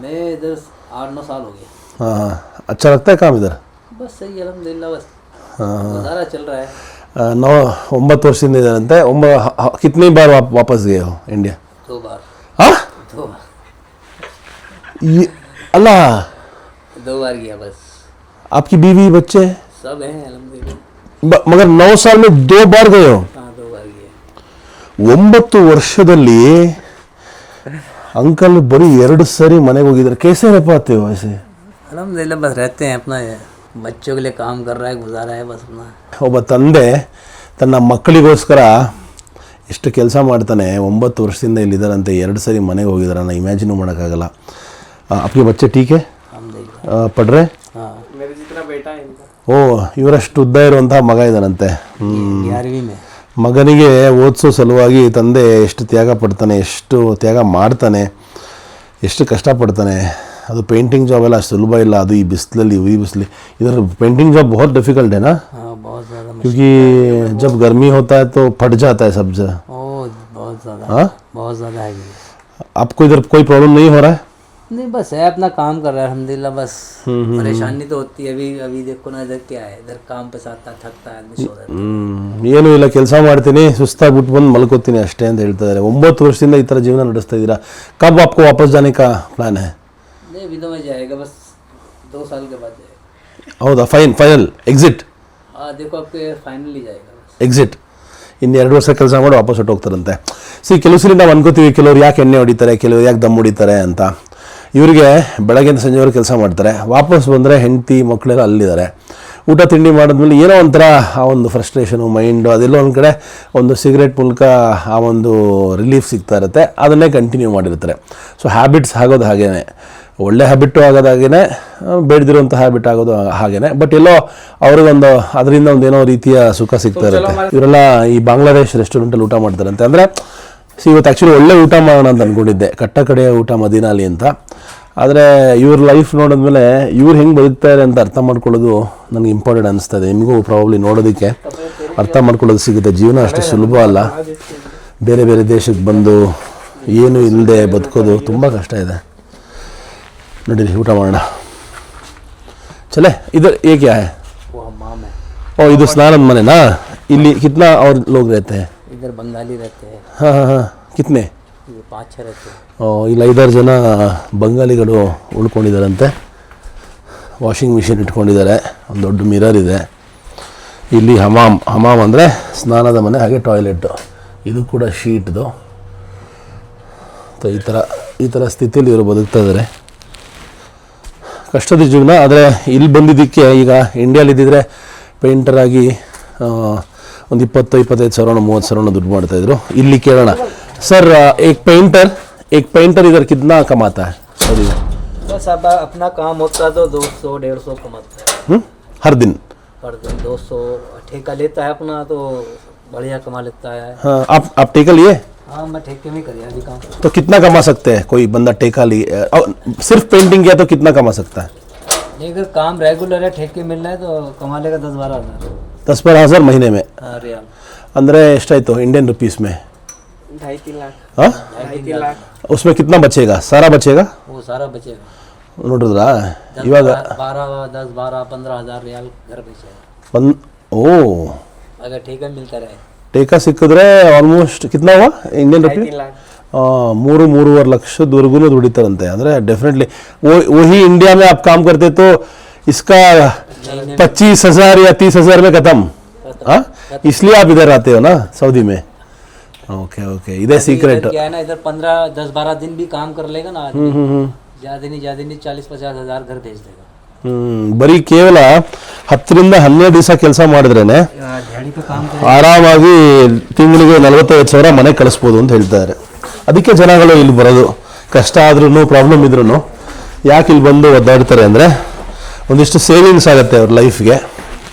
मैं इधर 8-9 साल हो गया. हाँ हाँ. अच्छा लगता है काम इधर? बस सही अल्हम्दुलिल्लाह, बस हाँ गुजारा चल रहा है. 9 ವರ್ಷದಿಂದ ಇದ್ದಾರಂತೆ. कितनी बार वापस गए हो इंडिया? 2 बार. हाँ? 2 बार. अल्लाह. 2 बार गया बस. आपकी बीवी बच्चे? सब हैं अल्हम्दुलिल्लाह. मगर 9 साल में 2 बार गए हो? हाँ 2 बार गया. 9 ವರ್ಷದಲ್ಲಿ अंकल बड़ी 2 ಸರಿ ಮನೆಗೆ ಹೋಗಿದ್ದಾರೆ. कैसे रह पाते हो ऐसे? अल्हम्दुलिल्लाह बस रहते हैं अपना. बच्चों के लिए काम कर रहा है, गुजारा है बस अपना। ಒಬ್ಬ ತಂದೆ ತನ್ನ ಮಕ್ಕಳಿಗೋಸ್ಕರ ಎಷ್ಟು ಕೆಲಸ ಮಾಡ್ತಾನೆ. 9 ವರ್ಷದಿಂದ ಇಲ್ಲಿದ್ದಾರಂತೆ, 2 ಸರಿ ಮನೆಗೆ ಹೋಗಿದ್ದಾರೆ. ನಾನು ಇಮ್ಯಾಜಿನೂ ಮಾಡೋಕ್ಕಾಗಲ್ಲ. आपके बच्चे ठीक है, पढ़ रहे? हाँ, ಓ, ಇವರಷ್ಟು ಉದ್ದ ಇರುವಂತಹ ಮಗ ಇದ್ದಾನಂತೆ. 11वीं में। ಮಗನಿಗೆ ಓದಿಸೋ ಸಲುವಾಗಿ ತಂದೆ ಎಷ್ಟು ತ್ಯಾಗ ಪಡ್ತಾನೆ, ಎಷ್ಟು ತ್ಯಾಗ ಮಾಡ್ತಾನೆ, ಎಷ್ಟು ಕಷ್ಟಪಡ್ತಾನೆ. ಅದು ಪೇಂಟಿಂಗ್ ಜಾಬ್ ಎಲ್ಲ ಅಷ್ಟು ಸುಲಭ ಇಲ್ಲ. ಅದು ಈ ಬಿಸಿಲಲ್ಲಿ, ಈ ಬಿಸಿಲಿ इधर पेंटिंग जॉब बहुत डिफिकल्ट है ना, हाँ बहुत ज़्यादा, क्योंकि जब गर्मी होता है तो फट जाता है सब। बहुत ज़्यादा। हाँ, बहुत ज़्यादा है ये। आपको इधर कोई प्रॉब्लम नहीं हो रहा है? नहीं, बस है अपना काम कर रहा है अल्हम्दुलिल्लाह। बस परेशानी तो होती है। अभी अभी देखो ना, इधर क्या है, इधर काम पे साथ थकता है आदमी, सो जाता है। ಏನು ಇಲ್ಲ, ಕೆಲಸ ಮಾಡ್ತೀನಿ, ಸುಸ್ತಾಗ್ಬಿಟ್ಟು ಬಂದು ಮಲ್ಕೋತೀನಿ ಅಷ್ಟೇ ಅಂತ ಹೇಳ್ತಾ ಇದ್ದಾರೆ. 9 ವರ್ಷದಿಂದ ಈ ಥರ ಜೀವನ ನಡೆಸ್ತಾ ಇದ್ದೀರಾ. ಕಬ್ आपको वापस जाने का प्लान है? नहीं, अभी तो मैं जाएगा, बस 2 साल के बाद जाएगा। ಹೌದಾ, ಫೈನಲ್ ಎಕ್ಸಿಟ್? हाँ देखो, आपके फाइनली जाएगा बस। ಎಕ್ಸಿಟ್. ಇನ್ನು 2 ವರ್ಷ ಕೆಲಸ ಮಾಡಿ ವಾಪಸ್ ಹೊಟ್ಟೋಗ್ತಾರಂತೆ. ಕೆಲವು ಸರಿ ನಾವು ಅನ್ಕೋತೀವಿ, ಕೆಲವ್ರು ಯಾಕೆ ಎಣ್ಣೆ ಹೊಡಿತಾರೆ, ಕೆಲವ್ರು ಯಾಕೆ ದಮ್ ಹೊಡಿತಾರೆ ಅಂತ. ಇವರಿಗೆ ಬೆಳಗ್ಗೆಯಿಂದ ಸಂಜೆವರೆಗೆ ಕೆಲಸ ಮಾಡ್ತಾರೆ, ವಾಪಸ್ ಬಂದರೆ ಹೆಂಡತಿ ಮಕ್ಕಳೆಲ್ಲ ಅಲ್ಲಿದ್ದಾರೆ. ಊಟ ತಿಂಡಿ ಮಾಡಿದ್ಮೇಲೆ ಏನೋ ಒಂಥರ ಆ ಒಂದು ಫ್ರಸ್ಟ್ರೇಷನು, ಮೈಂಡು ಅದೆಲ್ಲೋ ಒಂದು ಕಡೆ ಒಂದು ಸಿಗರೇಟ್ ಮೂಲಕ ಆ ಒಂದು ರಿಲೀಫ್ ಸಿಗ್ತಾ ಇರುತ್ತೆ. ಅದನ್ನೇ ಕಂಟಿನ್ಯೂ ಮಾಡಿರ್ತಾರೆ. ಸೊ ಹ್ಯಾಬಿಟ್ಸ್ ಆಗೋದು ಹಾಗೇ, ಒಳ್ಳೆ ಹ್ಯಾಬಿಟ್ಟು ಆಗೋದು ಹಾಗೇ, ಬೇಡದಿರುವಂಥ ಹ್ಯಾಬಿಟ್ ಆಗೋದು ಹಾಗೇ. ಬಟ್ ಎಲ್ಲೋ ಅವ್ರಿಗೊಂದು ಅದರಿಂದ ಒಂದು ಏನೋ ರೀತಿಯ ಸುಖ ಸಿಗ್ತಾ ಇರುತ್ತೆ. ಇವರೆಲ್ಲ ಈ ಬಾಂಗ್ಲಾದೇಶ್ ರೆಸ್ಟೋರೆಂಟಲ್ಲಿ ಊಟ ಮಾಡ್ತಾರಂತೆ. ಅಂದರೆ ಇವತ್ತು ಆ್ಯಕ್ಚುಲಿ ಒಳ್ಳೆ ಊಟ ಮಾಡೋಣ ಅಂತ ಅಂದ್ಕೊಂಡಿದ್ದೆ, ಕಟ್ಟ ಕಡೆಯ ಊಟ ಮದೀನಾಲಿ ಅಂತ. ಆದರೆ ಇವ್ರ ಲೈಫ್ ನೋಡಿದ್ಮೇಲೆ ಇವ್ರು ಹೆಂಗೆ ಬದುಕ್ತಾರೆ ಅಂತ ಅರ್ಥ ಮಾಡ್ಕೊಳ್ಳೋದು ನನಗೆ ಇಂಪಾರ್ಟೆಂಟ್ ಅನಿಸ್ತಾ ಇದೆ. ನಿಮಗೂ ಪ್ರಾಬ್ಲಿ ನೋಡೋದಕ್ಕೆ ಅರ್ಥ ಮಾಡ್ಕೊಳ್ಳೋದು ಸಿಗುತ್ತೆ. ಜೀವನ ಅಷ್ಟು ಸುಲಭ ಅಲ್ಲ. ಬೇರೆ ಬೇರೆ ದೇಶಕ್ಕೆ ಬಂದು ಏನು ಇಲ್ಲದೆ ಬದುಕೋದು ತುಂಬ ಕಷ್ಟ ಇದೆ. ನಡೀರಿ ಊಟ ಮಾಡೋಣ. ಚಲೆ, ಇದು ಏಕೆ ಹೈ? वो हमाम है। ಓ, ಇದು ಸ್ನಾನದ ಮನೆನಾ? ಇಲ್ಲಿ ಕಿತ್ನಾ ಅವ್ರ ಲೋಗ್ रहते हैं? इधर बंगाली रहते हैं, ಹಾಂ ಹಾಂ ಹಾಂ. ಕಿತ್ನೆ? ये 5-6 रहते हैं। ಇಲ್ಲಿ 5-6 ಜನ ಬಂಗಾಲಿಗಳು ಉಳ್ಕೊಂಡಿದ್ದಾರಂತೆ. ವಾಷಿಂಗ್ ಮಿಷಿನ್ ಇಟ್ಕೊಂಡಿದ್ದಾರೆ, ಒಂದು ದೊಡ್ಡ ಮಿರರ್ ಇದೆ. ಇಲ್ಲಿ ಹಮಾಮ್ ಅಂದರೆ ಸ್ನಾನದ ಮನೆ, ಹಾಗೆ ಟಾಯ್ಲೆಟ್ಟು. ಇದು ಕೂಡ ಶೀಟ್ದು. ಈ ಥರ ಸ್ಥಿತಿಯಲ್ಲಿ ಇವರು ಬದುಕ್ತಾ ಇದ್ದಾರೆ. ಕಷ್ಟದ ಜೀವನ. ಆದರೆ ಇಲ್ಲಿ ಬಂದಿದ್ದಕ್ಕೆ, ಈಗ ಇಂಡಿಯಾಲಿದ್ದಿದ್ರೆ ಪೇಂಟರಾಗಿ ಒಂದು 20-25 ಸಾವಿರ 30 ಸಾವಿರ ದುಡ್ಡು ಮಾಡ್ತಾಯಿದ್ರು. ಇಲ್ಲಿ ಕೇಳೋಣ, सर एक पेंटर इधर कितना कमाता है? बस अब अपना काम होता तो 200-150 कमाता है हर दिन? पर दिन 200 ठेका लेता है अपना, तो बढ़िया कमा लेता है। हाँ, आप ठेका लिए? हाँ, मैं ठेके में कर अभी काम। तो कितना कमा सकते हैं कोई बंदा ठेका लिए? सिर्फ पेंटिंग किया तो कितना कमा सकता है? नहीं, अगर काम रेगुलर है, ठेके मिल रहा है तो कमा लेगा 10-12 हज़ार। 10-12 हज़ार महीने में? हाँ, रियाल। ಅಂದರೆ ಎಷ್ಟಾಯಿತು ಇಂಡಿಯನ್ रुपीस में? 2.5-3 लाख। हाँ, 2.5-3 लाख। उसमें कितना बचेगा? सारा बचेगा? वो सारा बचेगा। ನೋಡಿದ್ರಾ ಇವಾಗ 10-12-15 हज़ार रियाल घर बेचेगा ಓ, अगर ठेका मिलता रहे। ಟೇಕಾ ಸಿಕ್ಕಿದ್ರೆ ಆಲ್ಮೋಸ್ಟ್ ಕಿತ್ನಾ ಹುವಾ ಇಂಡಿಯನ್ रुपीस? 3-3.5 ಲಕ್ಷದವರೆಗೂ ದುಡಿತಾರಂತೆ. ಅಂದರೆ ಡೆಫಿನೆಟ್ಲಿ वही इंडिया में आप काम करते तो इसका 25,000 या 30,000 में खत्म। हाँ, इसलिए आप इधर आते हो ना सऊदी में? ओके, इधे सीक्रेट क्या है ना, इधर 10-12 दिन भी काम कर लेगा ना आदमी, ज्यादा नहीं 40-50 हज़ार घर भेज देगा। ಬರೀ ಕೇವಲ 10-12 ದಿವಸ ಕೆಲಸ ಮಾಡಿದ್ರೇನೆ दिहाड़ी पे काम ಆರಾಮಾಗಿ ತಿಂಗಳಿಗೆ 45 ಸಾವಿರ ಮನೆ ಕಳಿಸ್ಬೋದು ಅಂತ ಹೇಳ್ತಾರೆ. ಅದಕ್ಕೆ ಜನಗಳು ಇಲ್ಲಿ ಬರೋದು. ಕಷ್ಟ ಆದ್ರೂ ಪ್ರಾಬ್ಲಮ್ ಇದ್ರೂ ಯಾಕೆ ಇಲ್ಲಿ ಬಂದು ಒದ್ದಾಡ್ತಾರೆ ಅಂದರೆ, ಒಂದಿಷ್ಟು ಸೇವಿಂಗ್ಸ್ ಆಗುತ್ತೆ ಅವ್ರ ಲೈಫ್ಗೆ.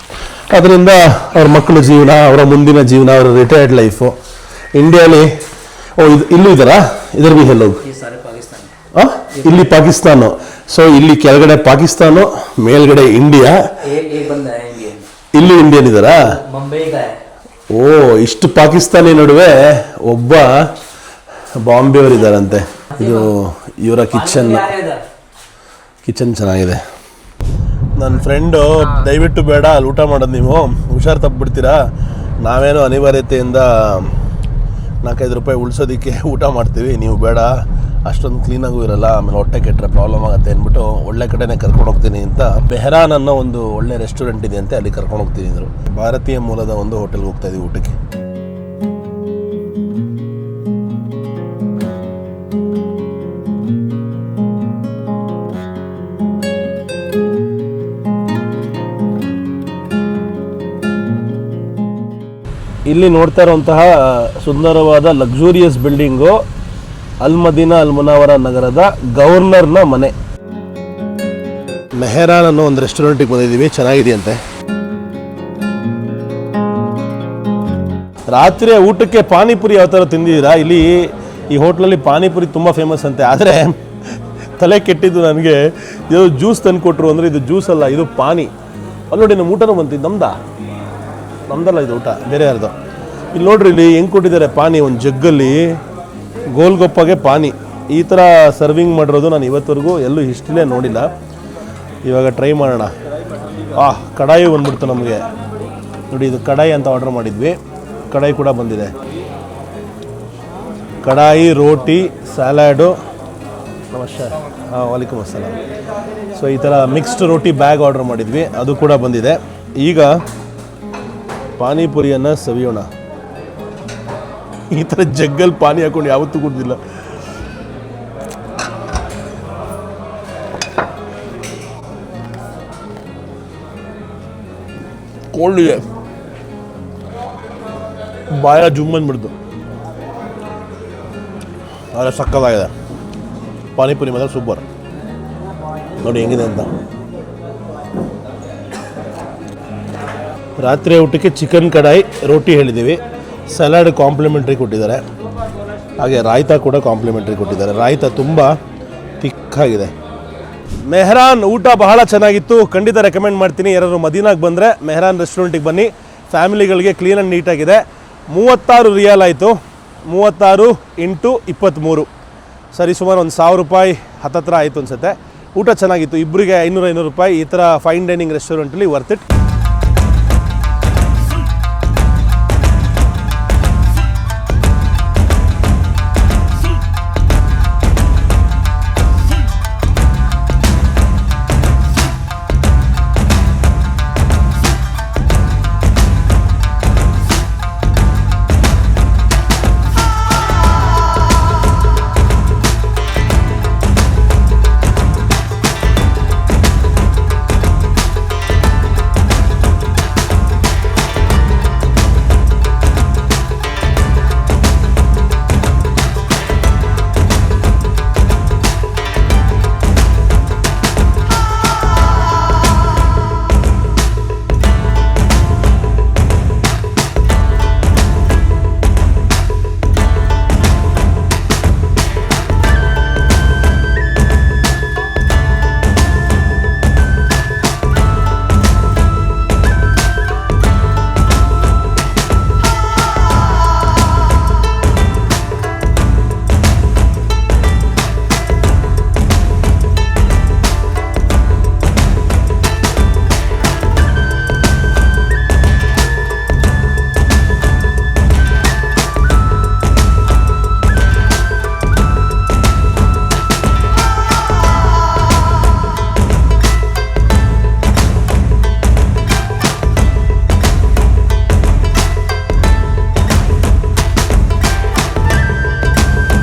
ಅದರಿಂದ ಅವ್ರ ಮಕ್ಕಳ ಜೀವನ, ಅವರ ಮುಂದಿನ ಜೀವನ, ಅವರ ರಿಟೈರ್ಡ್ ಲೈಫು. ಇಂಡಿಯಾಲಿ ಇಲ್ಲೂ ಇದ್ದಾರಾ? ಇದರ ಬಿ ಎಲ್ಲೋಗಿ ये सारे पाकिस्तान ಇಲ್ಲಿ ಪಾಕಿಸ್ತಾನು. ಸೊ ಇಲ್ಲಿ ಕೆಳಗಡೆ ಪಾಕಿಸ್ತಾನು, ಮೇಲ್ಗಡೆ ಇಂಡಿಯಾ. एक बंदा है इंडियन, ಇಲ್ಲಿ ಇಂಡಿಯನ್ ಇದ್ದಾರಾ? मुंबई का है। ಓ, ಇಷ್ಟು ಪಾಕಿಸ್ತಾನಿ ನಡುವೆ ಒಬ್ಬ ಬಾಂಬೆ ಅವರಿದ್ದಾರಂತೆ. ಇದು ಇವರ ಕಿಚನ್ ಚೆನ್ನಾಗಿದೆ. ನನ್ನ ಫ್ರೆಂಡು, ದಯವಿಟ್ಟು ಬೇಡ ಅಲ್ಲಿ ಊಟ ಮಾಡೋದು, ನೀವು ಹುಷಾರು ತಪ್ಪಿಬಿಡ್ತೀರಾ. ನಾವೇನೋ ಅನಿವಾರ್ಯತೆಯಿಂದ 4-5 ರೂಪಾಯಿ ಉಳಿಸೋದಕ್ಕೆ ಊಟ ಮಾಡ್ತೀವಿ, ನೀವು ಬೇಡ, ಅಷ್ಟೊಂದು ಕ್ಲೀನಾಗೂ ಇರಲ್ಲ, ಆಮೇಲೆ ಹೊಟ್ಟೆ ಕೆಟ್ಟರೆ ಪ್ರಾಬ್ಲಮ್ ಆಗುತ್ತೆ ಅಂದ್ಬಿಟ್ಟು ಒಳ್ಳೆ ಕಡೆನೇ ಕರ್ಕೊಂಡು ಹೋಗ್ತೀನಿ ಅಂತ ಬೆಹರಾನ್ ಅನ್ನೋ ಒಂದು ಒಳ್ಳೆ ರೆಸ್ಟೋರೆಂಟ್ ಇದೆ ಅಂತೆ, ಅಲ್ಲಿ ಕರ್ಕೊಂಡು ಹೋಗ್ತೀನಿ ಅಂದರು. ಭಾರತೀಯ ಮೂಲದ ಒಂದು ಹೋಟೆಲ್ಗೆ ಹೋಗ್ತಾ ಇದ್ದೀವಿ ಊಟಕ್ಕೆ. ಇಲ್ಲಿ ನೋಡ್ತಾ ಇರುವಂತಹ ಸುಂದರವಾದ ಲಕ್ಸುರಿಯಸ್ ಬಿಲ್ಡಿಂಗು ಅಲ್ ಮದೀನಾ ಅಲ್ ಮುನಾವರ ನಗರದ ಗವರ್ನರ್ನ ಮನೆ. ಮೆಹರಾನ್ ಅನ್ನೋ ಒಂದು ರೆಸ್ಟೋರೆಂಟಿಗೆ ಬಂದಿದ್ದೀವಿ, ಚೆನ್ನಾಗಿದೆಯಂತೆ. ರಾತ್ರಿ ಊಟಕ್ಕೆ ಪಾನಿಪುರಿ ಯಾವ ಥರ ತಿಂದಿದ್ದೀರಾ? ಇಲ್ಲಿ ಈ ಹೋಟ್ಲಲ್ಲಿ ಪಾನಿಪುರಿ ತುಂಬ ಫೇಮಸ್ ಅಂತೆ. ಆದರೆ ತಲೆ ಕೆಟ್ಟಿದ್ದು ನನಗೆ, ಇದು ಜ್ಯೂಸ್ ತಂದು ಕೊಟ್ಟರು ಅಂದರೆ ಇದು ಜ್ಯೂಸ್ ಅಲ್ಲ, ಇದು ಪಾನಿ. ಅಲ್ಲಿ ನೋಡಿ ನಮ್ಮ ಊಟನೂ ಬಂತಿದ್ದು, ನಮ್ದಲ್ಲ ಇದು ಊಟ, ಬೇರೆ ಯಾರ್ದು. ಇಲ್ಲಿ ನೋಡ್ರಿ, ಇಲ್ಲಿ ಹೆಂಗೆ ಕೊಟ್ಟಿದ್ದಾರೆ ಪಾನಿ, ಒಂದು ಜಗ್ಗಲ್ಲಿ ಗೋಲ್ಗೊಪ್ಪಗೆ ಪಾನಿ. ಈ ಥರ ಸರ್ವಿಂಗ್ ಮಾಡಿರೋದು ನಾನು ಇವತ್ತವರೆಗೂ ಎಲ್ಲೂ ಹಿಸ್ಟ್ರಿಲೇ ನೋಡಿಲ್ಲ. ಇವಾಗ ಟ್ರೈ ಮಾಡೋಣ. ಕಡಾಯಿ ಬಂದ್ಬಿಡ್ತು ನಮಗೆ. ನೋಡಿ, ಇದು ಕಡಾಯಿ ಅಂತ ಆರ್ಡರ್ ಮಾಡಿದ್ವಿ, ಕಡಾಯಿ ಕೂಡ ಬಂದಿದೆ. ಕಡಾಯಿ, ರೋಟಿ, ಸ್ಯಾಲಾಡು, ನಮಸ್ತೆ, ವಾಲೇಕುಮ್ ಅಸ್ಸಲಾಮ್. ಸೊ ಈ ಥರ ಮಿಕ್ಸ್ಡ್ ರೋಟಿ ಬ್ಯಾಗ್ ಆರ್ಡರ್ ಮಾಡಿದ್ವಿ, ಅದು ಕೂಡ ಬಂದಿದೆ. ಈಗ ಪಾನಿಪುರಿಯನ್ನು ಸವಿಯೋಣ. ಈ ಥರ ಜಗ್ಗಲ್ಲಿ ಪಾನಿ ಹಾಕೊಂಡು ಯಾವತ್ತೂ ಕುಡ್ದಿಲ್ಲ. ಕೋಲ್ಡಿಗೆ ಬಾಯ ಜುಮ್ ಅಂದ್ಬಿಡ್ತು. ಆದರೆ ಸಕ್ಕತ್ತಾಗಿದೆ ಪಾನಿಪುರಿ, ಮಾತ್ರ ಸೂಪರ್. ನೋಡಿ ಹೆಂಗಿದೆ ಅಂತ. ರಾತ್ರಿ ಊಟಕ್ಕೆ ಚಿಕನ್ ಕಡಾಯಿ, ರೋಟಿ ಹೇಳಿದ್ದೀವಿ, ಸಲಾಡ್ ಕಾಂಪ್ಲಿಮೆಂಟ್ರಿ ಕೊಟ್ಟಿದ್ದಾರೆ, ಹಾಗೆ ರಾಯ್ತಾ ಕೂಡ ಕಾಂಪ್ಲಿಮೆಂಟ್ರಿ ಕೊಟ್ಟಿದ್ದಾರೆ. ರಾಯ್ತಾ ತುಂಬ ತಿಕ್ಕಾಗಿದೆ. ಮೆಹರಾನ್ ಊಟ ಬಹಳ ಚೆನ್ನಾಗಿತ್ತು, ಖಂಡಿತ ರೆಕಮೆಂಡ್ ಮಾಡ್ತೀನಿ. ಯಾರಾದ್ರು ಮದೀನಾಗೆ ಬಂದರೆ ಮೆಹರಾನ್ ರೆಸ್ಟೋರೆಂಟಿಗೆ ಬನ್ನಿ, ಫ್ಯಾಮಿಲಿಗಳಿಗೆ ಕ್ಲೀನ್ ಆ್ಯಂಡ್ ನೀಟಾಗಿದೆ. 36 ರಿಯಾಲ್ ಆಯಿತು, 36 × 23, ಸರಿ ಸುಮಾರು ಒಂದು 1000 ರೂಪಾಯಿ ಹತ್ತತ್ರ ಆಯಿತು ಅನಿಸುತ್ತೆ. ಊಟ ಚೆನ್ನಾಗಿತ್ತು, ಇಬ್ಬರಿಗೆ 500 ರೂಪಾಯಿ. ಈ ಥರ ಫೈನ್ ಡೈನಿಂಗ್ ರೆಸ್ಟೋರೆಂಟಲ್ಲಿ ವರ್ತ್ ಇಟ್.